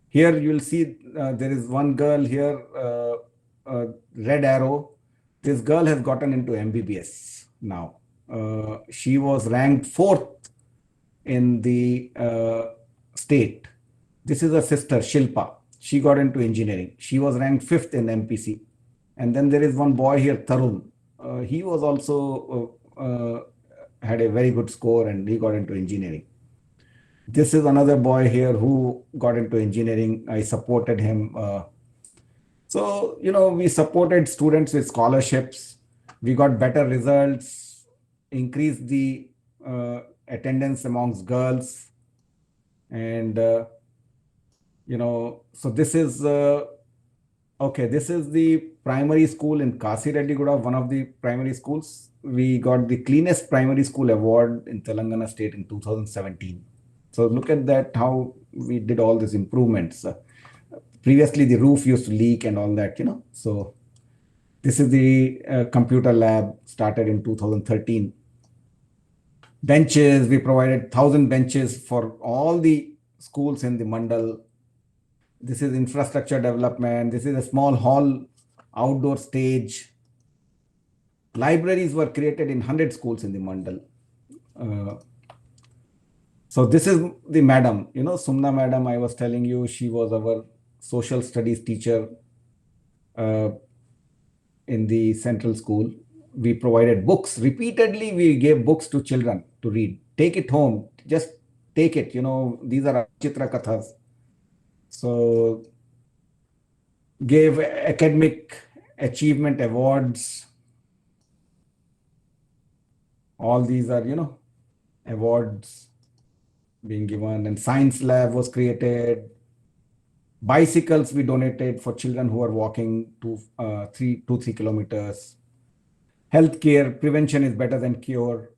Here you will see there is one girl here, red arrow. This girl has gotten into MBBS now. She was ranked 4th in the state. This is her sister, Shilpa. She got into engineering. She was ranked 5th in MPC. And then there is one boy here, Tarun. He was also had a very good score and he got into engineering. This is another boy here who got into engineering. I supported him. So, we supported students with scholarships. We got better results. increase the attendance amongst girls. And, so this is, okay, this is the primary school in Kasireddyguda, one of the primary schools. We got the cleanest primary school award in Telangana state in 2017. So look at that, how we did all these improvements. Previously, the roof used to leak and all that, So this is the computer lab started in 2013. Benches, we provided 1,000 benches for all the schools in the mandal. This is infrastructure development. This is a small hall, outdoor stage. Libraries were created in 100 schools in the mandal. So this is the madam, Sumna madam, I was telling you, she was our social studies teacher in the central school. We provided books. Repeatedly, we gave books to children to read. Take it home. Just take it. These are Chitra Kathas. So gave academic achievement awards. All these are, awards being given. And science lab was created. Bicycles we donated for children who are walking 2-3 kilometers. Healthcare, prevention is better than cure.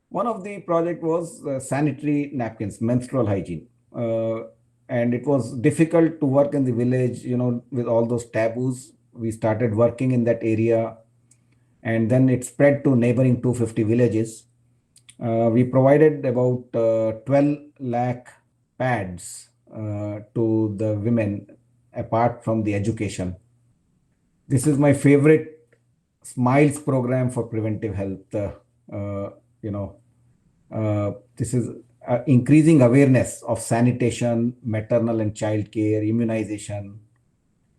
One of the project was sanitary napkins, menstrual hygiene. And it was difficult to work in the village, with all those taboos. We started working in that area, and then it spread to neighboring 250 villages. We provided about 12 lakh pads to the women, apart from the education. This is my favorite Smiles program for preventive health. This is increasing awareness of sanitation, maternal and child care, immunization,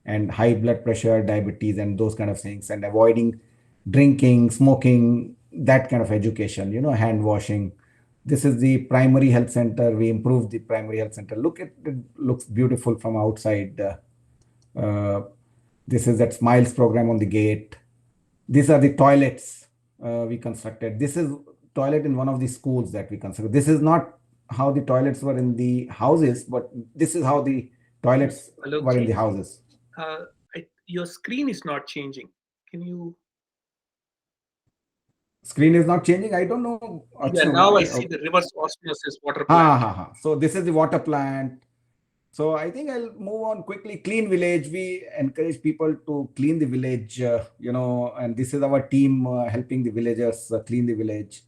and high blood pressure, diabetes, and those kind of things, and avoiding drinking, smoking, that kind of education, hand washing. This is the primary health center. We improved the primary health center. Look at it, looks beautiful from outside. This is that Smiles program on the gate. These are the toilets we constructed. This is toilet in one of the schools that we constructed. This is not how the toilets were in the houses, but this is how the toilets were in the houses. Your screen is not changing. Can you? Screen is not changing. I don't know. Yeah, now I see the reverse osmosis water plant. So this is the water plant. So I think I'll move on quickly. Clean village. We encourage people to clean the village, and this is our team helping the villagers clean the village.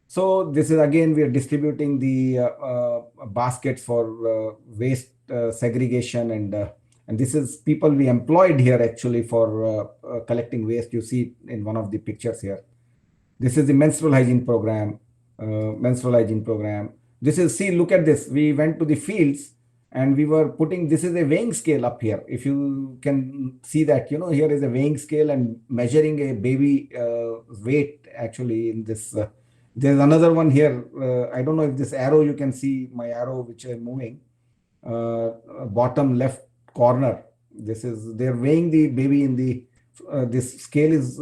So this is again, we are distributing the baskets for waste segregation, and this is people we employed here actually for collecting waste. You see in one of the pictures here. This is the menstrual hygiene program. This is, look at this. We went to the fields and we were putting, this is a weighing scale up here. If you can see that, here is a weighing scale and measuring a baby weight actually in this. There's another one here. I don't know if this arrow, you can see my arrow, which I'm moving. Bottom left corner. This is, they're weighing the baby in the, this scale is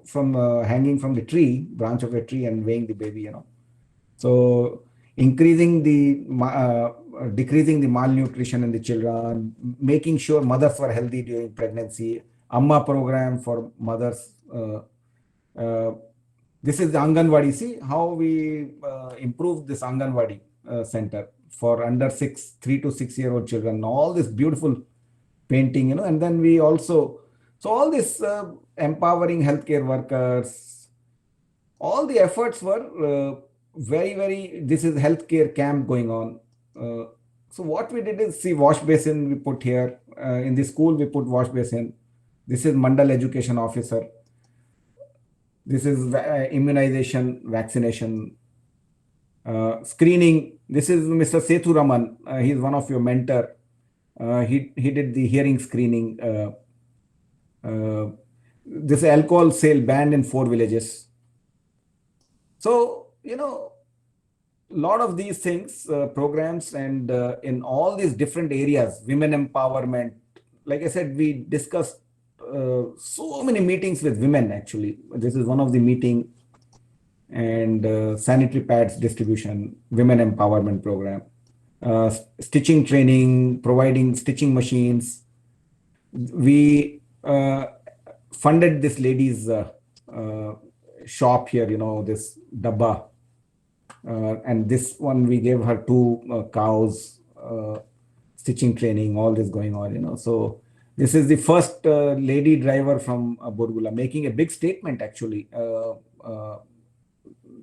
from hanging from the tree, branch of a tree, and weighing the baby, So increasing the, decreasing the malnutrition in the children, making sure mothers were healthy during pregnancy, Amma program for mothers. This is the Anganwadi. See how we improved this Anganwadi center for under 3 to 6 year old children. All this beautiful painting, and then we also, so all this empowering healthcare workers, all the efforts were very, this is healthcare camp going on. So what we did is, see, wash basin we put here. In the school, we put wash basin. This is Mandal Education Officer. This is immunization, vaccination, screening. This is Mr. Sethu Raman. He's one of your mentor. He did the hearing screening. This alcohol sale banned in 4 villages. So, a lot of these things, programs, and in all these different areas, women empowerment. Like I said, we discussed so many meetings with women actually. This is one of the meeting, and sanitary pads distribution, women empowerment program, stitching training, providing stitching machines. We funded this lady's uh, shop here, this dabba. And this one, we gave her two cows, stitching training, all this going on. So this is the first lady driver from Borgula, making a big statement actually,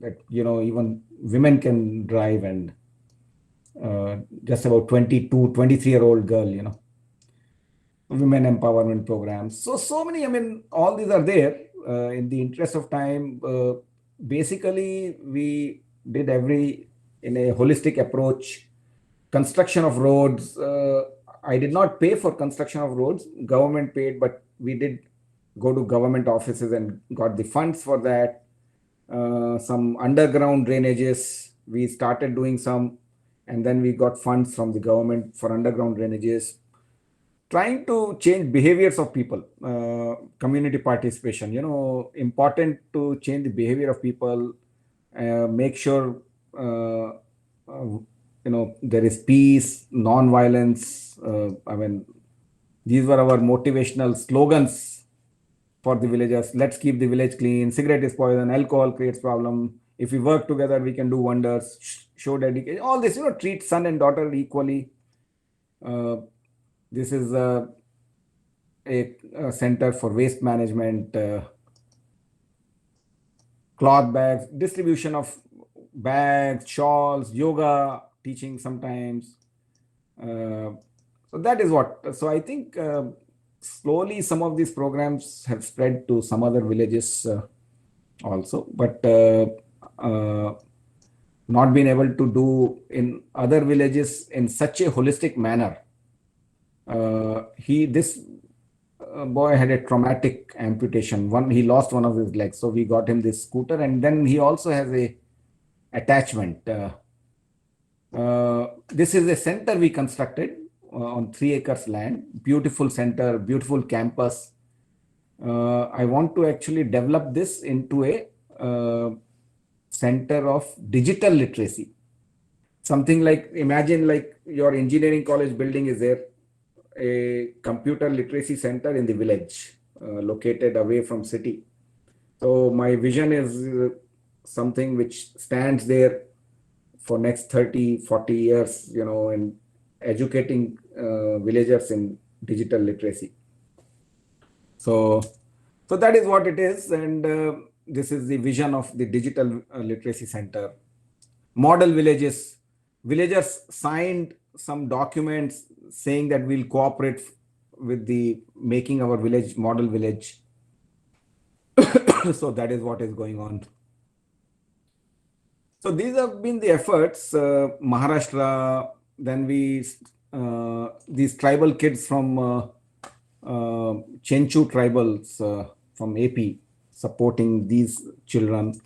that, even women can drive, and just about 22, 23-year-old girl, women empowerment programs. So many, all these are there. In the interest of time, basically we did in a holistic approach. Construction of roads, I did not pay for construction of roads, government paid, but we did go to government offices and got the funds for that. Some underground drainages, we started doing some, and then we got funds from the government for underground drainages. Trying to change behaviors of people, community participation, important to change the behavior of people, make sure, there is peace, non-violence. These were our motivational slogans for the villagers. Let's keep the village clean. Cigarette is poison. Alcohol creates problem. If we work together, we can do wonders. Show dedication. All this, treat son and daughter equally. This is a center for waste management, cloth bags, distribution of bags, shawls, yoga, teaching sometimes. So that is what. So I think slowly some of these programs have spread to some other villages also, but not been able to do in other villages in such a holistic manner. This boy had a traumatic amputation. He lost one of his legs, so we got him this scooter, and then he also has a attachment. This is a center we constructed on 3 acres land. Beautiful center, beautiful campus. I want to actually develop this into a center of digital literacy. Something like, imagine like your engineering college building is there, a computer literacy center in the village, located away from city. So my vision is something which stands there for next 30, 40 years, in educating villagers in digital literacy. So that is what it is. And this is the vision of the digital literacy center. Model villages. Villagers signed some documents saying that we'll cooperate with the making our village model village. So that is what is going on. So these have been the efforts. Maharashtra, then these tribal kids from Chenchu tribals from AP supporting these children.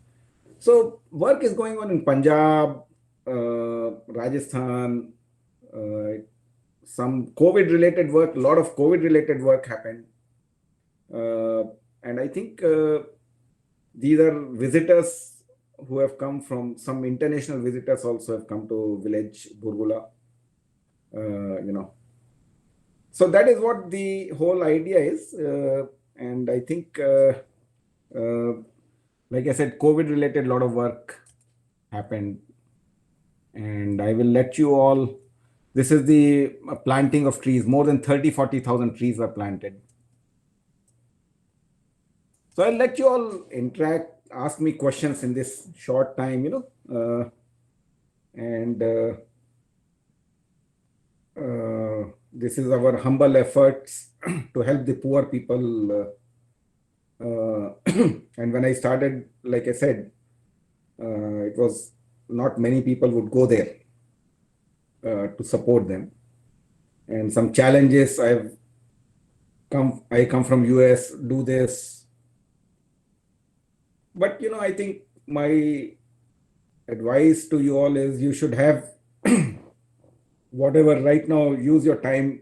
So work is going on in Punjab, Rajasthan, some COVID related work, a lot of COVID related work happened. And I think these are visitors who have come from, some international visitors also have come to village Burgula, So that is what the whole idea is. And I think, like I said, COVID related, lot of work happened. And I will let you all, this is the planting of trees. More than 40,000 trees were planted. So I'll let you all interact, ask me questions in this short time, this is our humble efforts to help the poor people. And when I started, like I said, it was not many people would go there to support them. And some challenges, I come from US, do this. But, I think my advice to you all is you should have whatever right now, use your time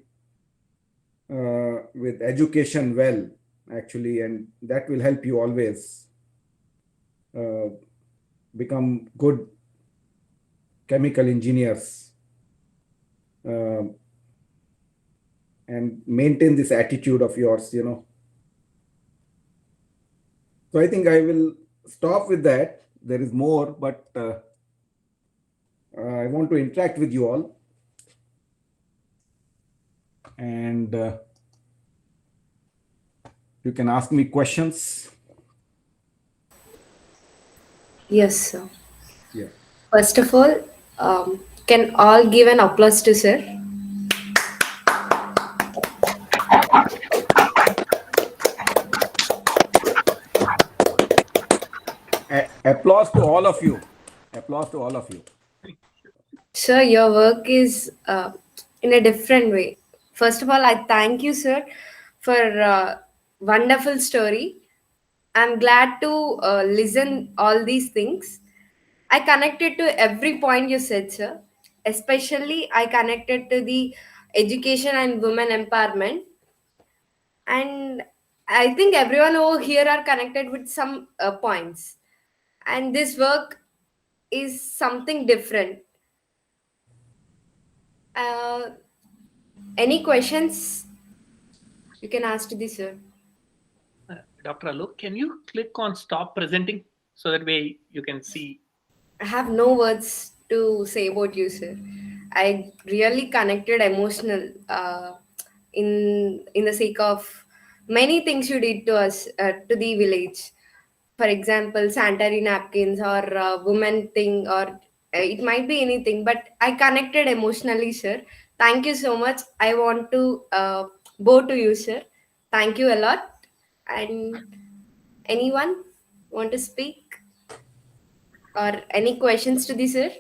with education well, actually, and that will help you always. become good chemical engineers and maintain this attitude of yours, So I think I will stop with that. There is more, but I want to interact with you all. And you can ask me questions. Yes, sir. Yeah. First of all, can all give an applause to sir? Applause to all of you. Applause to all of you. Sir, your work is in a different way. First of all, I thank you, sir, for wonderful story. I'm glad to listen all these things. I connected to every point you said, sir. Especially, I connected to the education and women empowerment, and I think everyone over here are connected with some points. And this work is something different. Uh, any questions? You can ask to this, sir. Dr. Alok, can you click on stop presenting so that way you can see? I have no words to say about you, sir. I really connected emotional in the sake of many things you did to us, to the village. For example, sanitary napkins or woman thing, or it might be anything. But I connected emotionally, sir. Thank you so much. I want to bow to you, sir. Thank you a lot. And anyone want to speak or any questions to this, sir?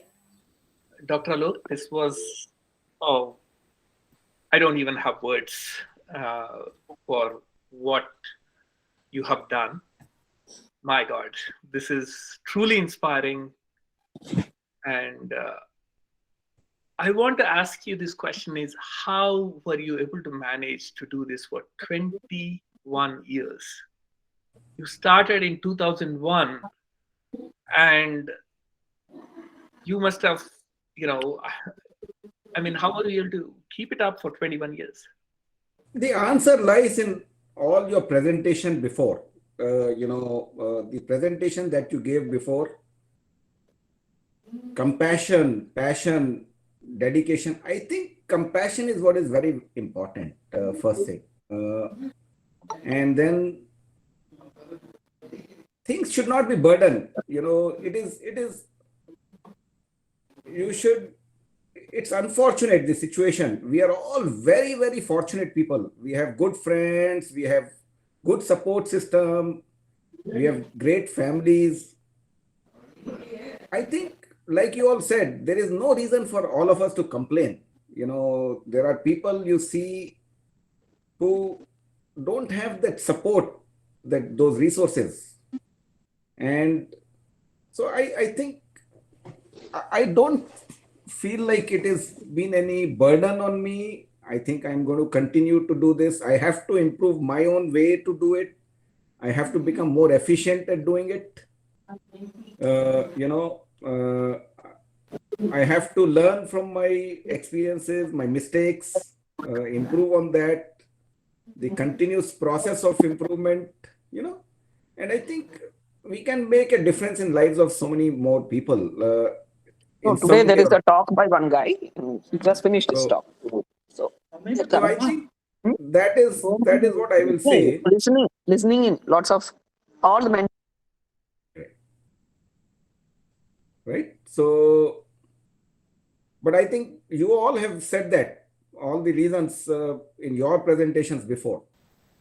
Dr. Alok, this was, oh, I don't even have words for what you have done. My God, this is truly inspiring. And I want to ask you this question is, how were you able to manage to do this for 21 years? You started in 2001 and you must have, how were you able to keep it up for 21 years? The answer lies in all your presentation before. The presentation that you gave before, compassion, passion, dedication. I think compassion is what is very important, first thing. And then things should not be burden. It's unfortunate, the situation. We are all very, very fortunate people. We have good friends, we have good support system, we have great families. I think, like you all said, there is no reason for all of us to complain. There are people you see who don't have that support, those resources. And so I think I don't feel like it has been any burden on me. I think I'm going to continue to do this. I have to improve my own way to do it. I have to become more efficient at doing it. I have to learn from my experiences, my mistakes, improve on that, the continuous process of improvement, and I think we can make a difference in lives of so many more people. So today there is a talk by one guy. He just finished his talk. So I think that is what I will say. Listening in lots of all the men. Right. So, but I think you all have said that all the reasons in your presentations before.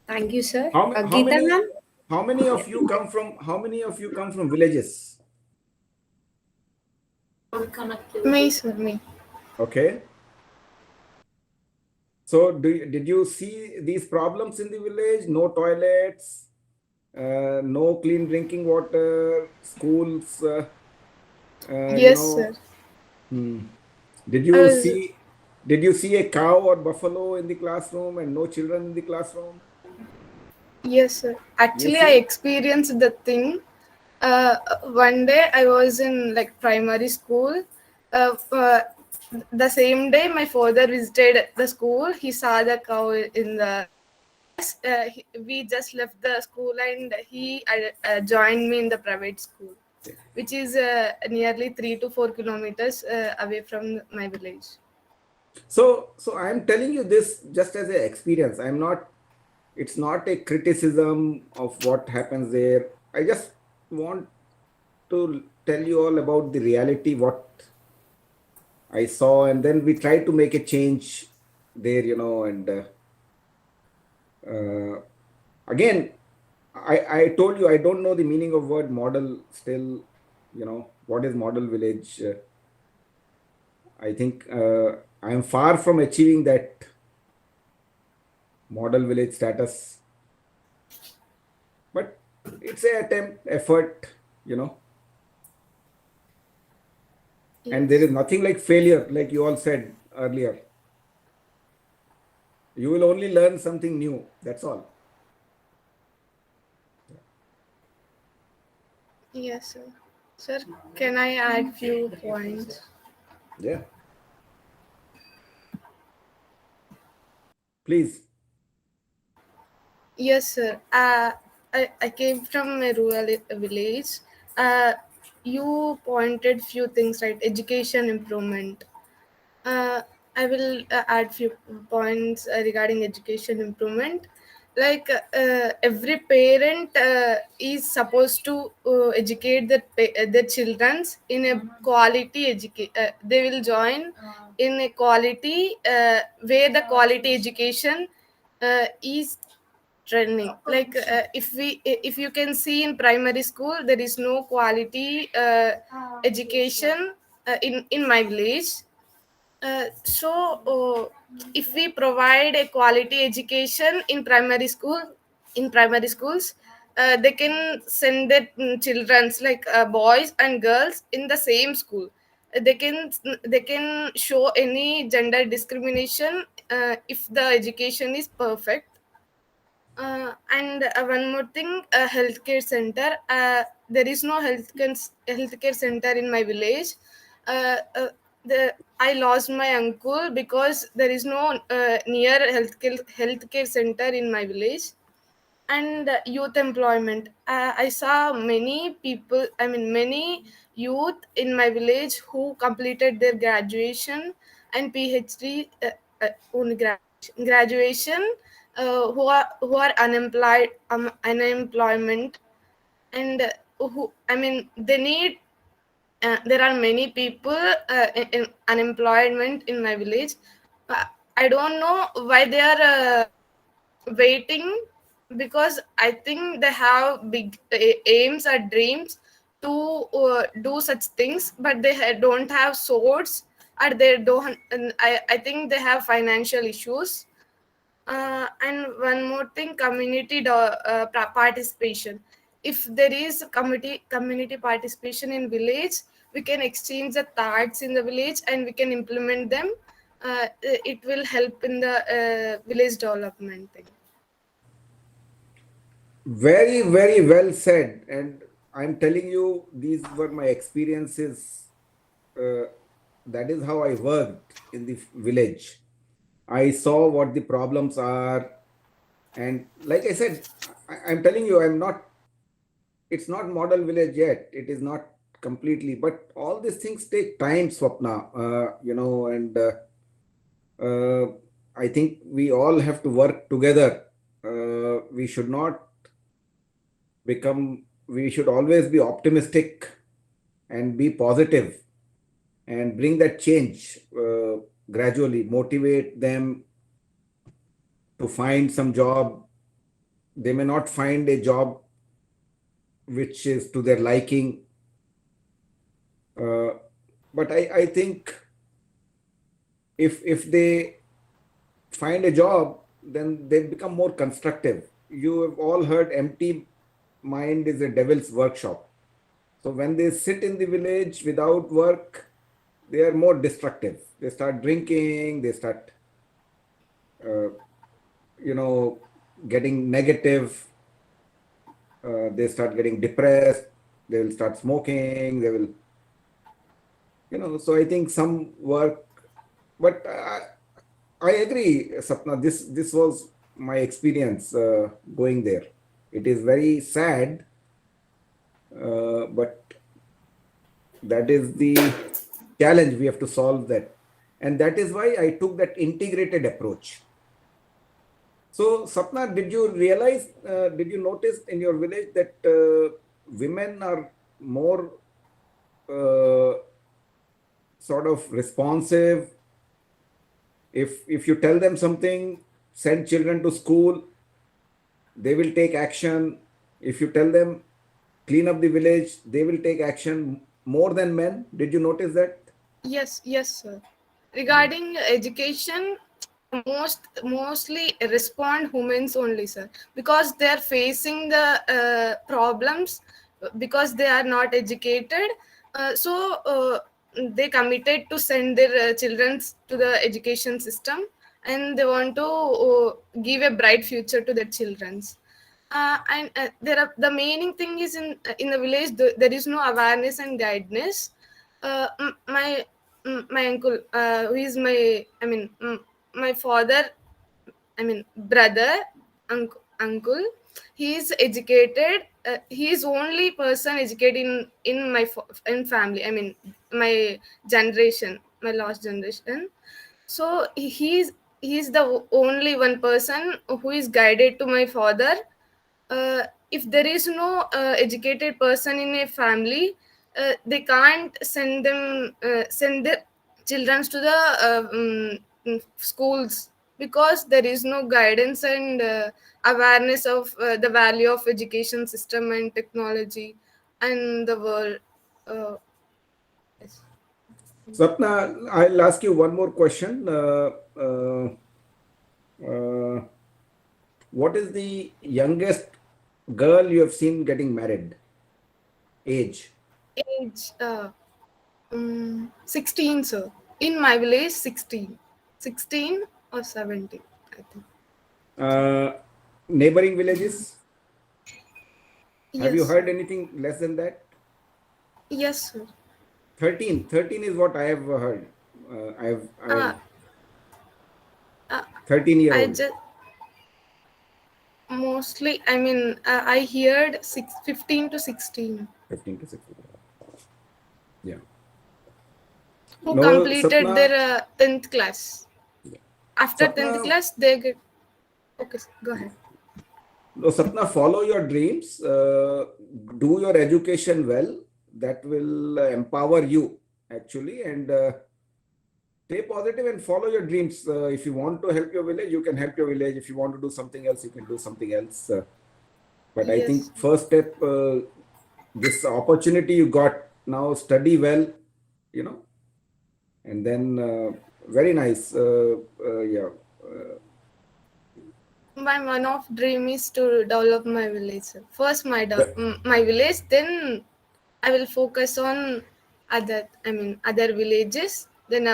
Thank you, sir. How many of you come from villages? Me, sir, me. Okay. So did you see these problems in the village? No toilets, no clean drinking water, schools. Yes, sir. Did you see a cow or buffalo in the classroom and no children in the classroom? Yes, sir. Actually, I experienced the thing One day I was in like primary school. The same day my father visited the school. He saw the cow in the grass. We just left the school and he joined me in the private school, which is nearly 3 to 4 kilometers away from my village. So I'm telling you this just as an experience. It's not a criticism of what happens there. I just want to tell you all about the reality, what I saw, and then we try to make a change there, and again, I told you I don't know the meaning of word model still, what is model village? I think I am far from achieving that model village status, but it's an attempt, effort, and there is nothing like failure, like you all said earlier. You will only learn something new, that's all. Yes, sir. Sir, can I add few points? Yeah. Please. Yes, sir. I came from a rural village. You pointed few things, right? Education improvement. Uh, I will add few points regarding education improvement. Like every parent is supposed to educate their children in a quality education. They will join in a quality where the quality education is trending. Like if you can see in primary school there is no quality education in my village. If we provide a quality education in primary schools, they can send their children's like boys and girls in the same school. They can show any gender discrimination if the education is perfect. And one more thing, a healthcare center. There is no healthcare center in my village. Uh, uh, I lost my uncle because there is no near healthcare center in my village. And youth employment. I saw many people. I mean, many youth in my village who completed their graduation and PhD. Only graduation who are unemployment, and who, I mean, they need there are many people in unemployment in my village. uh, I don't know why they are waiting, because I think they have big aims or dreams to do such things, but they don't have swords, or they don't, and I think they have financial issues. And one more thing, participation. If there is community participation in village, we can exchange the thoughts in the village and we can implement them. It will help in the village development thing. Very, very well said. And I'm telling you, these were my experiences. That is how I worked in the village. I saw what the problems are. And like I said, I'm telling you, it's not model village yet. It is not completely, but all these things take time, Swapna, and I think we all have to work together. We should always be optimistic and be positive and bring that change gradually, motivate them to find some job. They may not find a job which is to their liking, but I think if they find a job, then they become more constructive. You have all heard empty mind is a devil's workshop. So when they sit in the village without work, they are more destructive. They start drinking, they start, getting negative, they start getting depressed, they will start smoking, they will, so I think some work, but I agree, Sapna, this was my experience going there. It is very sad, but that is the challenge. We have to solve that. And that is why I took that integrated approach. So, Sapna, did you realize, did you notice in your village that women are more sort of responsive? If you tell them something, send children to school, they will take action. If you tell them clean up the village, they will take action more than men. Did you notice that? Yes, sir. Regarding education, mostly respond humans only, sir, because they are facing the problems because they are not educated. So they committed to send their children to the education system, and they want to give a bright future to their children's. And there are the main thing is in the village there is no awareness and guidance. My uncle, who is my my father, brother, uncle, he is educated. He is only person educated in my in family. My generation, my last generation. So he's the only one person who is guided to my father. If there is no educated person in a family, they can't send their children to the schools, because there is no guidance and awareness of the value of education system and technology and the world. Yes. Sapna, I'll ask you one more question. What is the youngest girl you have seen getting married? Age? Age 16, sir. In my village, 16 or 17, I think. Neighboring villages? Have you Yes, heard sir. anything less than that? Yes, sir. 13 is what I have heard. I have Uh, uh, 13 year I old. just mostly, I heard 15 to 16. 15 to 16. Yeah. Who No, completed Sapna. their 10th class. After 10th Sapna, class, they get. Okay, sir, go ahead. no, Sapna, follow your dreams. Do your education well. That will empower you, actually. And stay positive and follow your dreams. If you want to help your village, you can help your village. If you want to do something else, you can do something else. But I Yes. think first step, this opportunity you got, now study well, and then very nice. Yeah. My one of dream is to develop my village, sir. First my village, then I will focus on other villages, then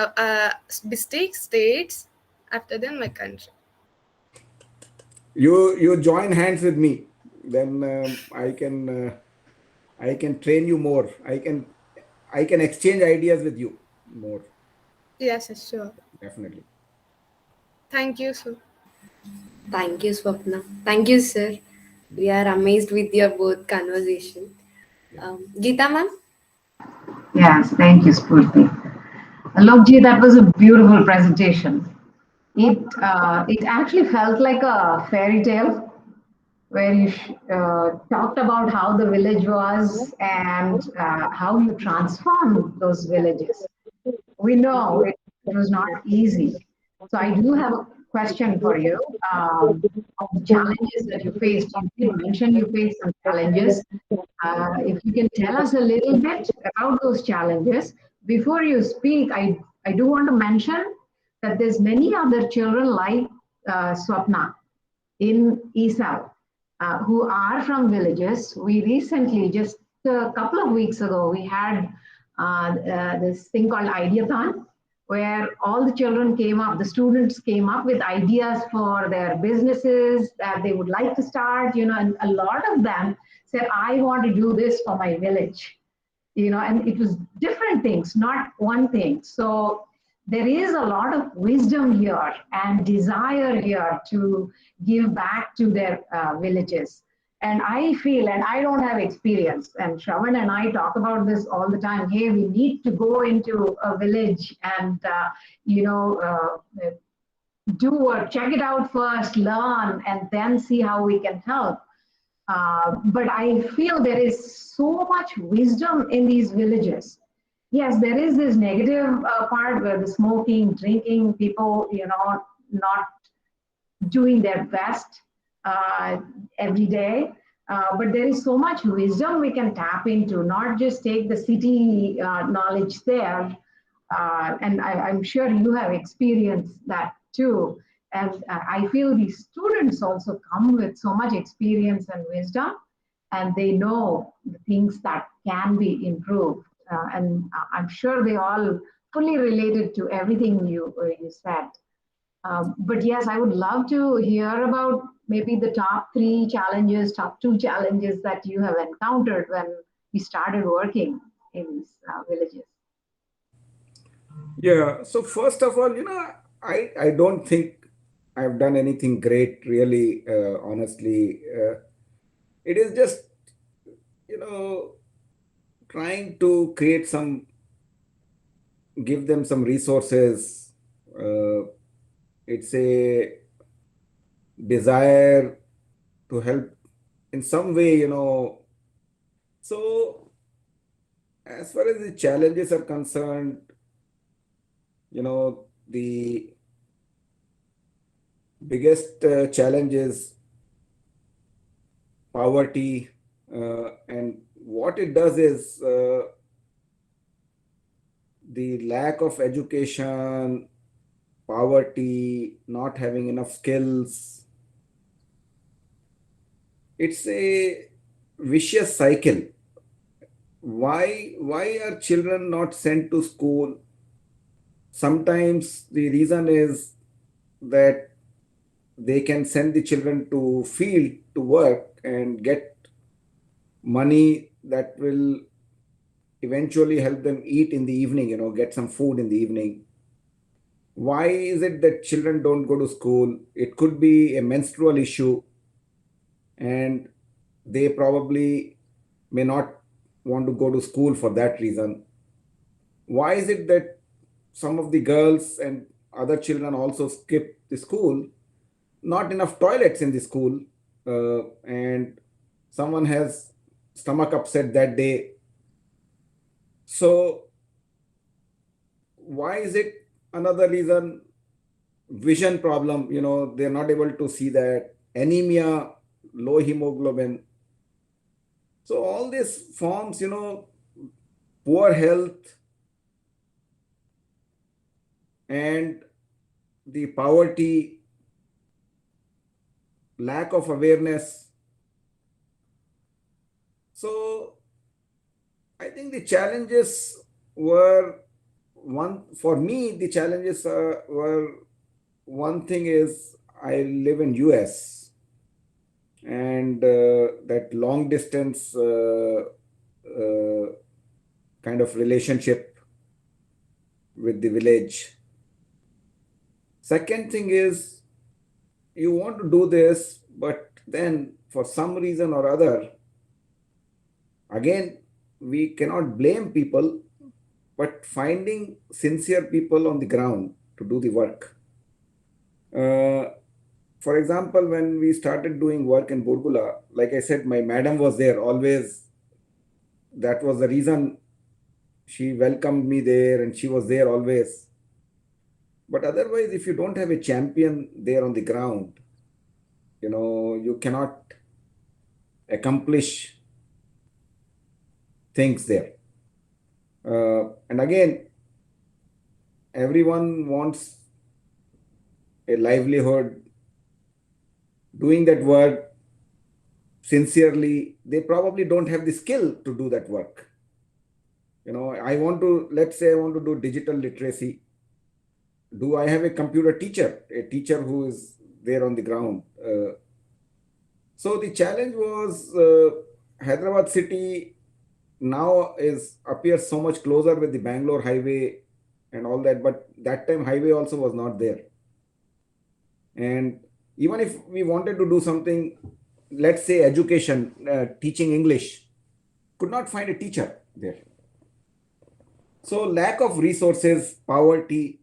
districts, states, after then my country. You join hands with me, then I can train you more. I can exchange ideas with you more. Yes, sure. Definitely. Thank you, sir. Thank you, Swapna. Thank you, sir. We are amazed with your both conversation. Geeta ma'am? Yes, thank you, Spurti. Alokji, that was a beautiful presentation. It actually felt like a fairy tale where you talked about how the village was and how you transformed those villages. We know it was not easy. So I do have a question for you. Of the challenges that you faced, you did mention you faced some challenges. If you can tell us a little bit about those challenges. Before you speak, I do want to mention that there's many other children like Swapna in ESAL who are from villages. We recently, just a couple of weeks ago, we had this thing called Ideathon, where all the children came up, the students came up with ideas for their businesses that they would like to start, and a lot of them said, I want to do this for my village, and it was different things, not one thing. So there is a lot of wisdom here and desire here to give back to their villages. And I feel, and I don't have experience, and Shravan and I talk about this all the time. Hey, we need to go into a village and, do or check it out first, learn, and then see how we can help. But I feel there is so much wisdom in these villages. Yes, there is this negative part where the smoking, drinking, people, not doing their best every day. But there is so much wisdom we can tap into, not just take the city knowledge there. And I'm sure you have experienced that too. And I feel these students also come with so much experience and wisdom, and they know the things that can be improved. And I'm sure they all fully related to everything you said. But yes, I would love to hear about maybe the top 3 challenges, top 2 challenges that you have encountered when you started working in these villages. Yeah. So first of all, I don't think I've done anything great, really, honestly. It is just, trying to give them some resources. It's a desire to help in some way. So as far as the challenges are concerned, the biggest challenge is poverty, and what it does is the lack of education, poverty, not having enough skills. It's a vicious cycle. Why are children not sent to school? Sometimes the reason is that they can send the children to field to work and get money that will eventually help them eat in the evening, get some food in the evening. Why is it that children don't go to school? It could be a menstrual issue, and they probably may not want to go to school for that reason. Why is it that some of the girls and other children also skip the school? Not enough toilets in the school, and someone has stomach upset that day. So why is it? Another reason, vision problem, they're not able to see that. Anemia, low hemoglobin. So all these forms, poor health and the poverty, lack of awareness. So I think the challenges were for me, the challenges were, one thing is I live in US, and that long distance kind of relationship with the village. Second thing is, you want to do this, but then for some reason or other, again, we cannot blame people, but finding sincere people on the ground to do the work. For example, when we started doing work in Burgula, like I said, my madam was there always. That was the reason she welcomed me there, and she was there always. But otherwise, if you don't have a champion there on the ground, you cannot accomplish things there. And again, everyone wants a livelihood, doing that work sincerely. They probably don't have the skill to do that work. Let's say I want to do digital literacy. do I have a computer teacher, a teacher who is there on the ground? So the challenge was Hyderabad city now appears so much closer with the Bangalore highway and all that, but that time highway also was not there. And even if we wanted to do something, let's say education, teaching English, could not find a teacher there. So lack of resources, poverty,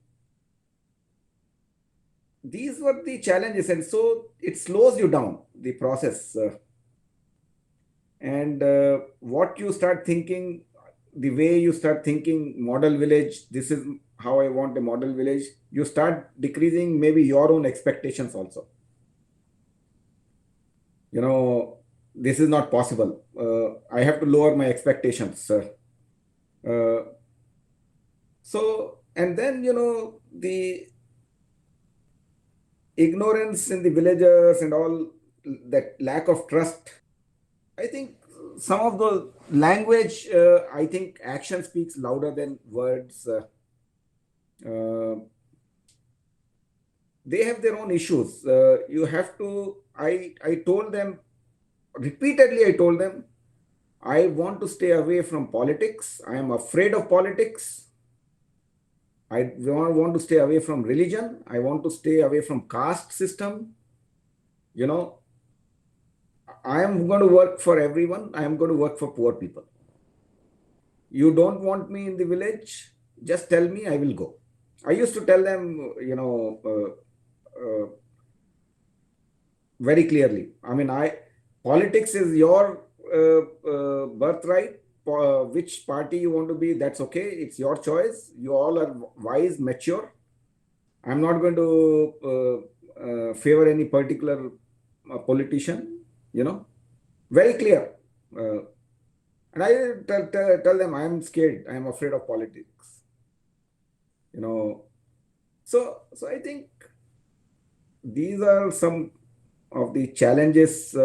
these were the challenges, and so it slows you down the process. And what you start thinking, the way you start thinking model village, this is how I want a model village, you start decreasing maybe your own expectations also. You know, this is not possible. I have to lower my expectations. So, and then, you know, the ignorance in the villagers and all, that lack of trust. I think some of the language, I think action speaks louder than words. They have their own issues. You have to, I told them, repeatedly I told them, I want to stay away from politics. I am afraid of politics. I want to stay away from religion. I want to stay away from caste system. You know, I am going to work for everyone. I am going to work for poor people. You don't want me in the village? Just tell me, I will go. I used to tell them, you know, very clearly. I mean, politics is your birthright. Which party you want to be, that's okay. It's your choice. You all are wise, mature. I'm not going to favor any particular politician, you know, very clear. And I tell them, I'm scared. I'm afraid of politics, you know. So I think these are some of the challenges.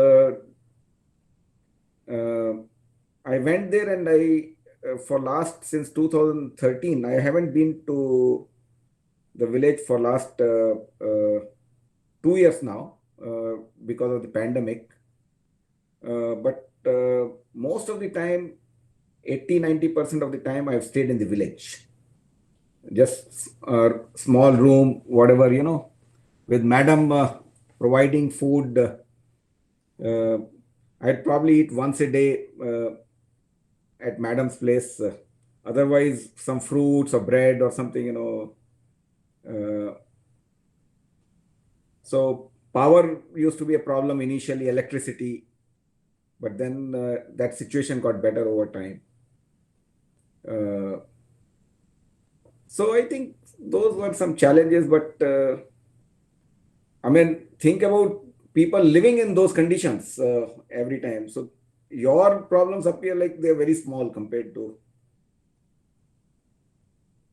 I went there and since 2013, I haven't been to the village for last 2 years now because of the pandemic. But most of the time, 80-90% of the time, I've stayed in the village. Just a small room, whatever, you know, with madam providing food. I'd probably eat once a day at madam's place. Otherwise, some fruits or bread or something, you know. So power used to be a problem initially, electricity, but then that situation got better over time. So I think those were some challenges, but I mean, think about people living in those conditions every time. So your problems appear like they're very small compared to,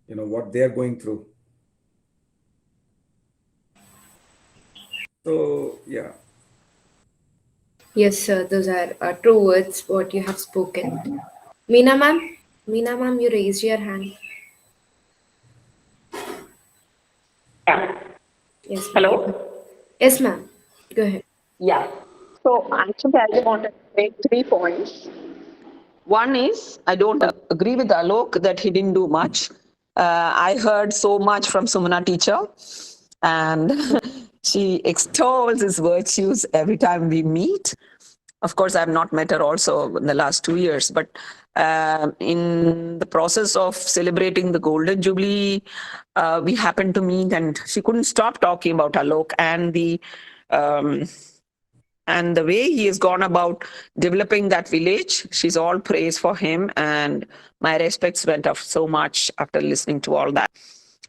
you know, what they're going through. So yeah. Yes, sir. Those are true words what you have spoken. Meena ma'am, you raised your hand. Yeah. Yes, ma'am. Hello? Yes, ma'am. Go ahead. Yeah. So actually, I wanted to make 3 points. One is, I don't agree with Alok that he didn't do much. I heard so much from Sumana teacher, and she extols his virtues every time we meet. Of course, I have not met her also in the last 2 years, but in the process of celebrating the Golden Jubilee, we happened to meet, and she couldn't stop talking about Alok and the way he has gone about developing that village. She's all praise for him, and my respects went up so much after listening to all that.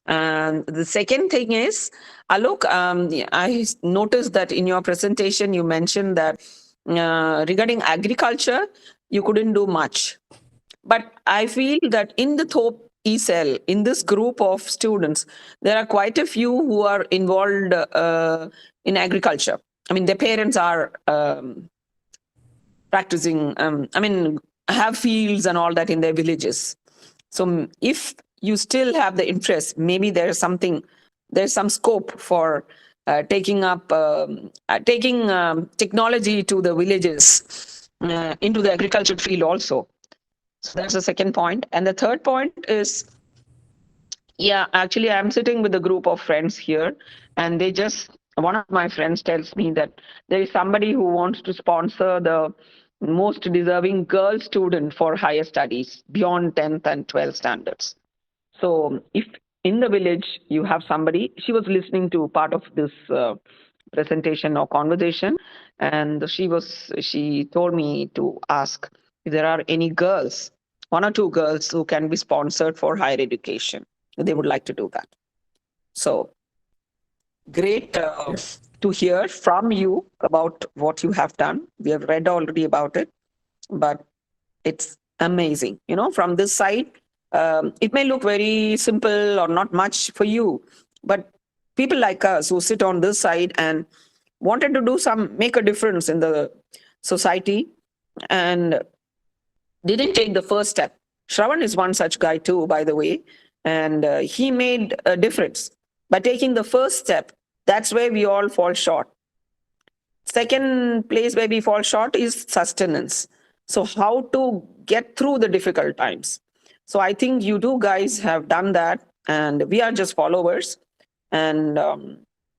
And the second thing is, Alok, I noticed that in your presentation you mentioned that regarding agriculture, you couldn't do much. But I feel that in the Thop E-cell, in this group of students, there are quite a few who are involved in agriculture. I mean, their parents are practicing, have fields and all that in their villages. So if you still have the interest, maybe there's something there's some scope for taking technology to the villages, into the agriculture field also. So that's the second point. And the third point is, yeah, actually, I'm sitting with a group of friends here, and one of my friends tells me that there is somebody who wants to sponsor the most deserving girl student for higher studies beyond 10th and 12th standards. So if in the village you have somebody, she was listening to part of this presentation or conversation, and she told me to ask if there are any girls, one or two girls who can be sponsored for higher education. They would like to do that. So great to hear from you about what you have done. We have read already about it, but it's amazing. From this side, it may look very simple or not much for you, but people like us who sit on this side and wanted to make a difference in the society and didn't take the first step. Shravan is one such guy too, by the way, and he made a difference by taking the first step. That's where we all fall short. Second place where we fall short is sustenance. So how to get through the difficult times. So I think you two guys have done that, and we are just followers, and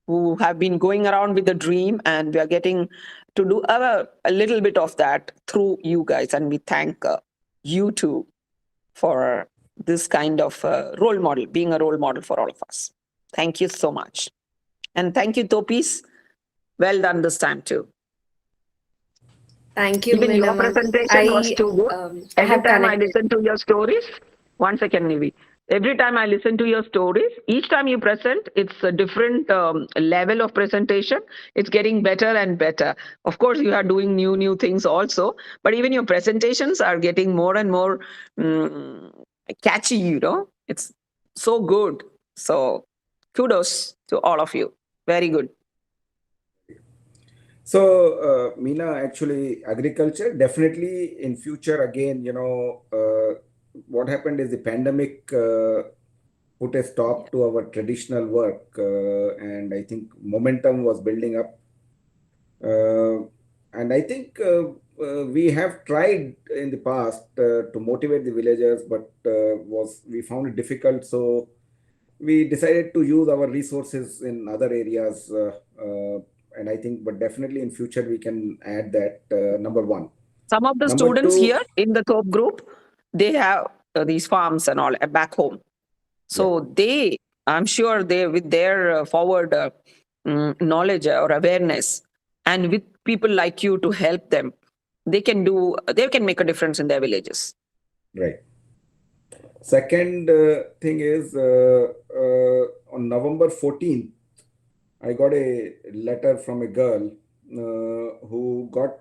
who have been going around with the dream, and we are getting to do a little bit of that through you guys, and we thank you two for this kind of role model, being a role model for all of us. Thank you so much. And thank you, Topis. Well done this time too. Thank you, Even your Meena ma'am. presentation was too good. I Every have time I connected. listen to your stories, one second, Nivi. Every time I listen to your stories, each time you present, it's a different level of presentation. It's getting better and better. Of course, you are doing new things also, but even your presentations are getting more and more catchy. It's so good. So kudos to all of you. Very good. So, Meena, actually, agriculture definitely in future again, what happened is the pandemic put a stop to our traditional work, and I think momentum was building up. And I think we have tried in the past to motivate the villagers, but we found it difficult. So we decided to use our resources in other areas, and I think, but definitely in future we can add that. Number one. Some of the Number students two, here in the Thop group, they have these farms and all back home. So I'm sure they, with their forward knowledge or awareness, and with people like you to help them, they can make a difference in their villages. Right. Second thing is, on November 14th, I got a letter from a girl who got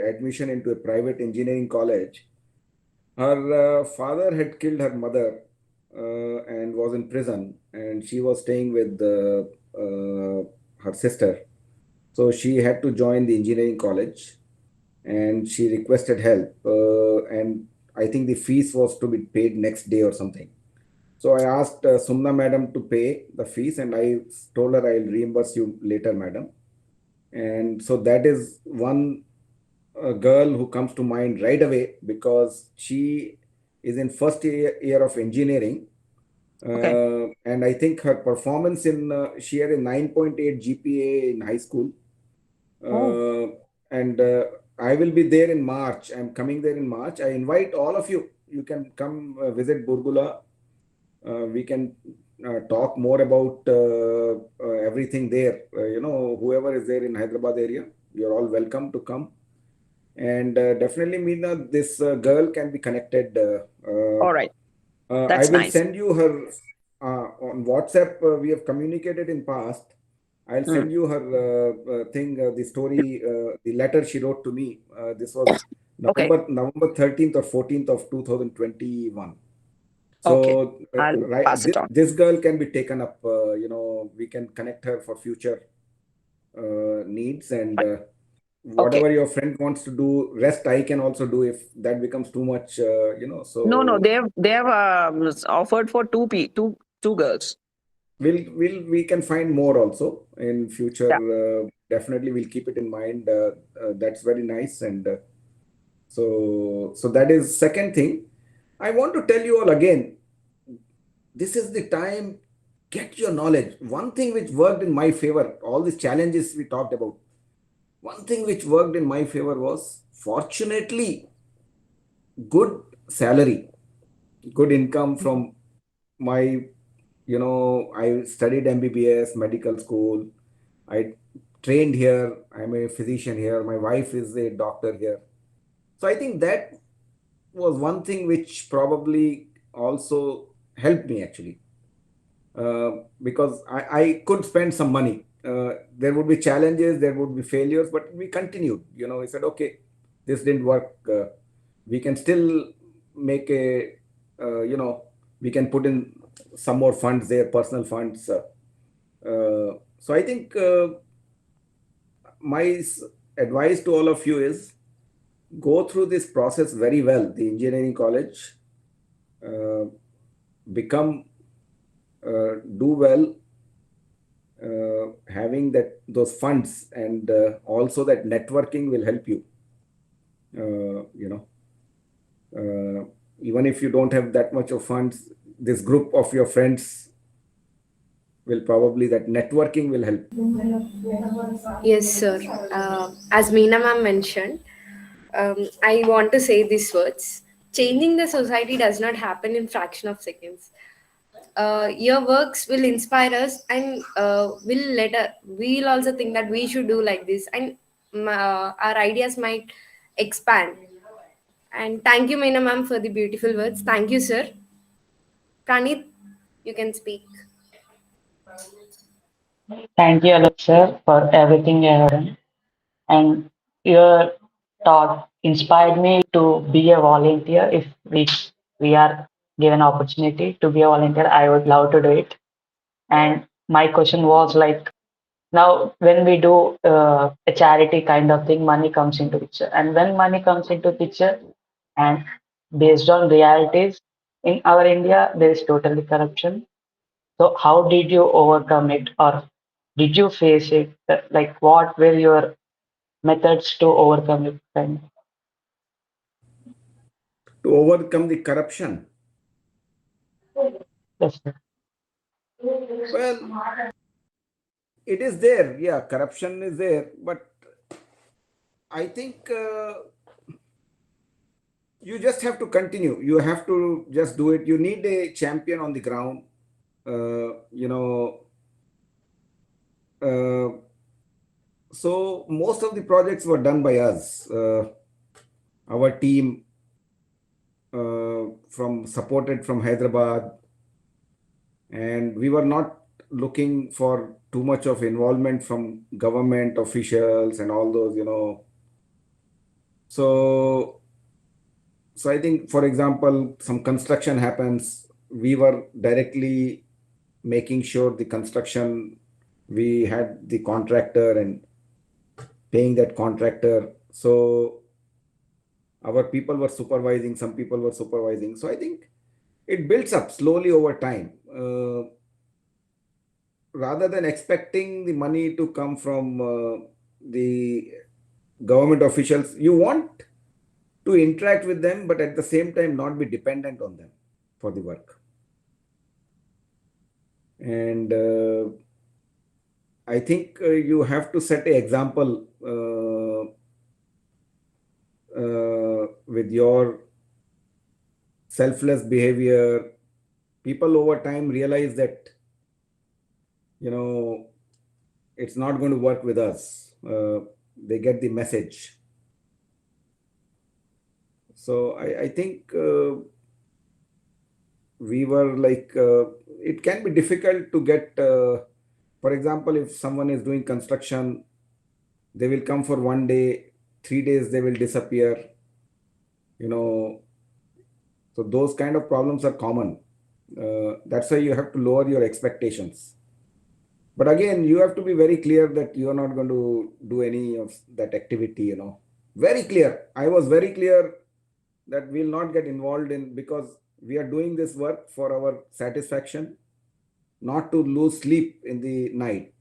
admission into a private engineering college. Her father had killed her mother and was in prison, and she was staying with her sister. So she had to join the engineering college, and she requested help. And I think the fees was to be paid next day or something. So I asked Sumna madam to pay the fees, and I told her I'll reimburse you later, madam. And so that is one girl who comes to mind right away, because she is in first year of engineering. And I think her performance she had a 9.8 GPA in high school. And I will be there in March. I'm coming there in March. I invite all of you. You can come visit Burgula. We can talk more about everything there. Whoever is there in Hyderabad area, you're all welcome to come. And definitely, Meena, this girl can be connected. All right. I will send you her on WhatsApp. We have communicated in past. I'll send you her thing, the story, the letter she wrote to me. This was November 13th or 14th of 2021. So this girl can be taken up. We can connect her for future needs, and whatever your friend wants to do, rest I can also do if that becomes too much. So no, they have offered for two girls. we can find more also in future. Yeah. Definitely, we'll keep it in mind. That's very nice, and so that is second thing. I want to tell you all again. This is the time. Get your knowledge. One thing which worked in my favor. All these challenges we talked about. One thing which worked in my favor was, fortunately, good salary, good income from my, I studied MBBS, medical school. I trained here. I'm a physician here. My wife is a doctor here. So I think that was one thing which probably also helped me actually, because I could spend some money. There would be challenges, there would be failures, but we continued. We said, okay, this didn't work. We can still make we can put in some more funds there, personal funds. So I think my advice to all of you is, go through this process very well, the engineering college, become, do well, having those funds, and also that networking will help you. Even if you don't have that much of funds, this group of your friends will probably, that networking will help. Yes, sir. As Meena ma'am mentioned, I want to say these words. Changing the society does not happen in fraction of seconds. Your works will inspire us, and we'll also think that we should do like this, and our ideas might expand. And thank you, Meena ma'am, for the beautiful words. Thank you, sir. Pranit, you can speak. Thank you, Alok sir, for everything you have done. And your talk inspired me to be a volunteer. If we are given opportunity to be a volunteer, I would love to do it. And my question was like, now when we do a charity kind of thing, money comes into picture. And when money comes into picture, and based on realities in our India, there is totally corruption. So how did you overcome it, or did you face it? Like, what were your methods to overcome it? To overcome the corruption, Yes, sir. well, it is there. Yeah, corruption is there, but I think you just have to continue. You have to just do it. You need a champion on the ground. uh, you know uh, so most of the projects were done by us, our team, from supported from Hyderabad, and we were not looking for too much of involvement from government officials and all those, so I think, for example, some construction happens, we were directly making sure the construction, we had the contractor and paying that contractor. So our people were supervising, some people were supervising. So I think it builds up slowly over time. Rather than expecting the money to come from the government officials, you want to interact with them, but at the same time not be dependent on them for the work. And I think you have to set an example with your selfless behavior. People over time realize that, it's not going to work with us. They get the message. So I think we were like, it can be difficult to get, for example, if someone is doing construction, they will come for one day, 3 days they will disappear, so those kind of problems are common. That's why you have to lower your expectations. But again, you have to be very clear that you are not going to do any of that activity, very clear. I was very clear that we'll not get involved in, because we are doing this work for our satisfaction. not to lose sleep in the night,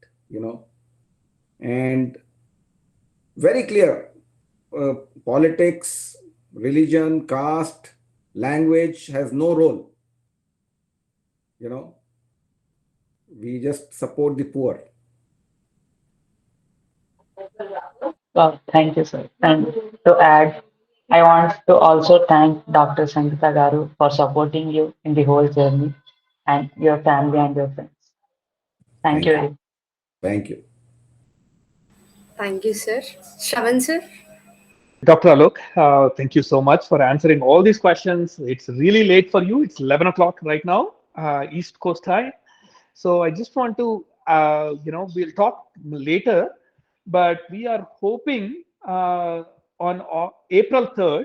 and very clear. uh, Politics, religion, caste, language has no role. You know, we just support the poor. Well, thank you, sir. And to add, I want to also thank Dr. Sangeeta Garu for supporting you in the whole journey and your family and your friends. Thank you Thank very you. much. Thank you. Thank you, sir. Shravan, sir. Dr. Alok, thank you so much for answering all these questions. It's really late for you. It's 11 o'clock right now, East Coast time. So I just want to, we'll talk later, but we are hoping on April 3rd,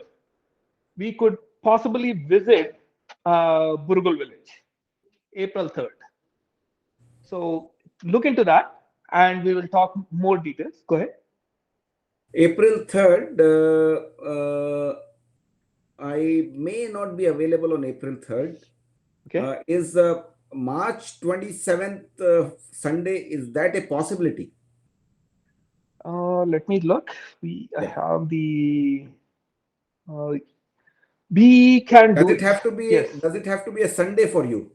we could possibly visit Burgul village, April 3rd. So look into that and we will talk more details. Go ahead. April 3rd, I may not be available on April 3rd. Okay. Is March 27th Sunday, is that a possibility? Let me look. We have the. We can Does do it it. have to be? Yes. Does it have to be a Sunday for you?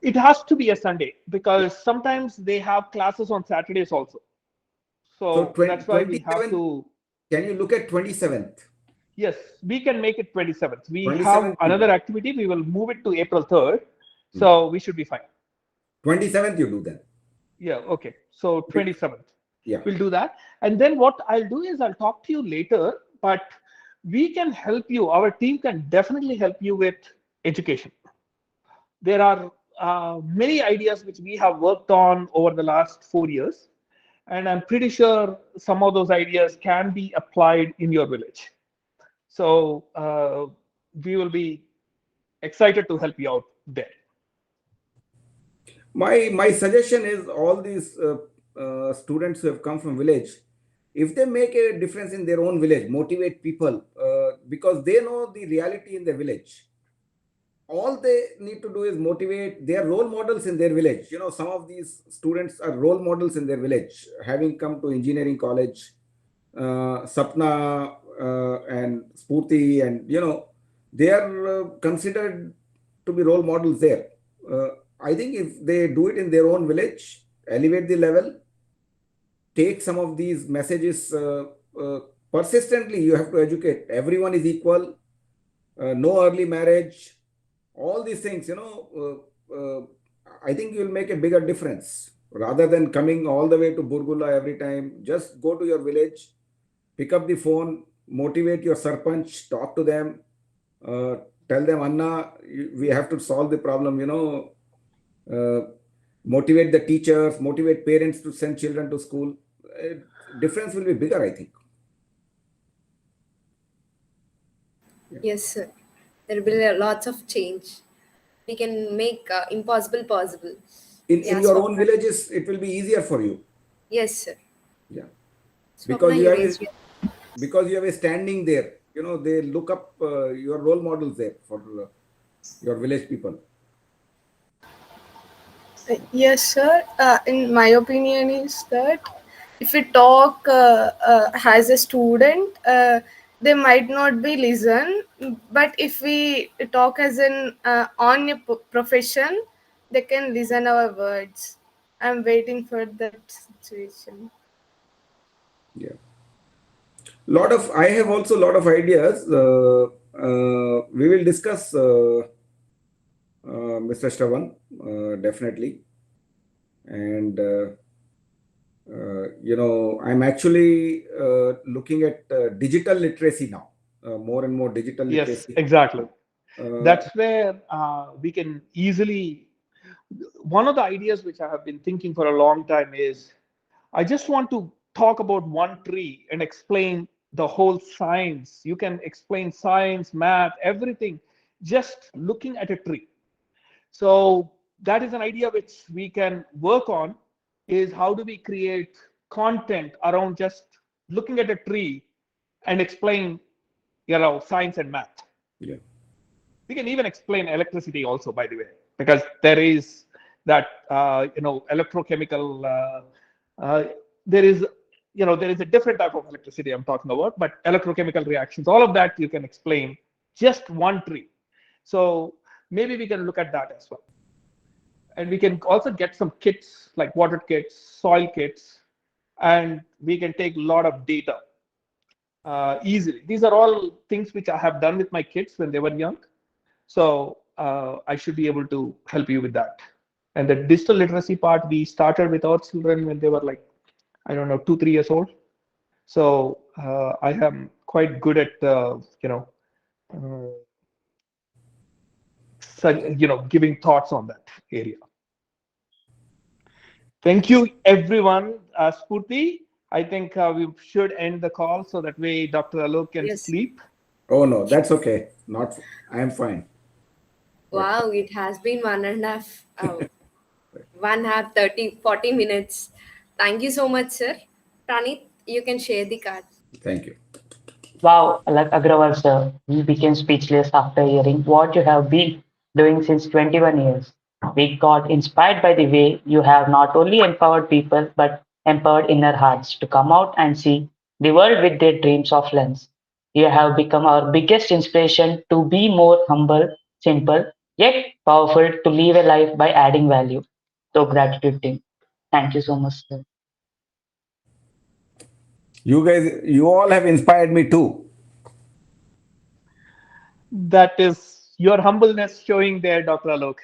It has to be a Sunday because sometimes they have classes on Saturdays also. So that's why we have to. Can you look at 27th? Yes, we can make it 27th. We 27th have another activity. We will move it to April 3rd. So we should be fine. 27th you do that. Yeah, okay. So 27th. Yeah. We'll do that. And then what I'll do is I'll talk to you later, but we can help you. Our team can definitely help you with education. There are many ideas which we have worked on over the last 4 years. And I'm pretty sure some of those ideas can be applied in your village. So we will be excited to help you out there. My suggestion is all these students who have come from village, if they make a difference in their own village, motivate people because they know the reality in their village. All they need to do is motivate their role models in their village. Some of these students are role models in their village, having come to engineering college, Sapna and Spurti, and they are considered to be role models there. I think if they do it in their own village, elevate the level, take some of these messages persistently. You have to educate. Everyone is equal. No early marriage. All these things, I think you'll make a bigger difference rather than coming all the way to Burgula every time. Just go to your village, pick up the phone, motivate your sarpanch, talk to them, tell them, Anna, we have to solve the problem, motivate the teachers, motivate parents to send children to school. Difference will be bigger, I think. Yes, sir. There will be lots of change. We can make impossible possible. In your own villages, it will be easier for you. Yes, sir. Yeah. Swapna, Because you have a standing there. They look up your role models there for your village people. Yes, sir. In my opinion, is that if we talk as a student, they might not be listen. But if we talk as an on a profession, they can listen our words. I'm waiting for that situation. Yeah. I have also a lot of ideas. We will discuss, Mr. Shravan, definitely. And I'm actually looking at digital literacy now. More and more digital literacy. Yes, exactly. That's where we can easily. One of the ideas which I have been thinking for a long time is I just want to talk about one tree and explain the whole science. You can explain science, math, everything, just looking at a tree. So that is an idea which we can work on, is how do we create content around just looking at a tree and explain, science and math. Yeah. We can even explain electricity also, by the way. because there is that electrochemical. There is there is a different type of electricity I'm talking about, but electrochemical reactions, all of that you can explain just one tree. So maybe we can look at that as well, and we can also get some kits like water kits, soil kits, and we can take a lot of data easily. These are all things which I have done with my kids when they were young. So I should be able to help you with that. And the digital literacy part, we started with our children when they were like, I don't know, 2, 3 years old. So I am quite good at, uh, giving thoughts on that area. Thank you, everyone. Spurti, I think we should end the call so that way Dr. Alok can Yes. sleep. Oh no, that's okay. Not, I am fine. Wow, it has been 1 hour 40 minutes. Thank you so much, sir. Pranit, you can share the card. Thank you. Wow, like Agrawal sir, we became speechless after hearing what you have been doing since 21 years. We got inspired by the way you have not only empowered people but empowered inner hearts to come out and see the world with their dreams of lens. You have become our biggest inspiration to be more humble, simple, yet powerful to live a life by adding value. So gratitude team. Thank you so much, sir. You guys, you all have inspired me too. That is your humbleness showing there, Dr. Alok.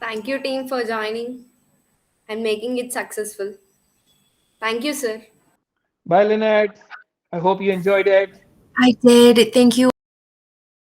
Thank you, team, for joining and making it successful. Thank you, sir. Bye, Lynette. I hope you enjoyed it. I did. Thank you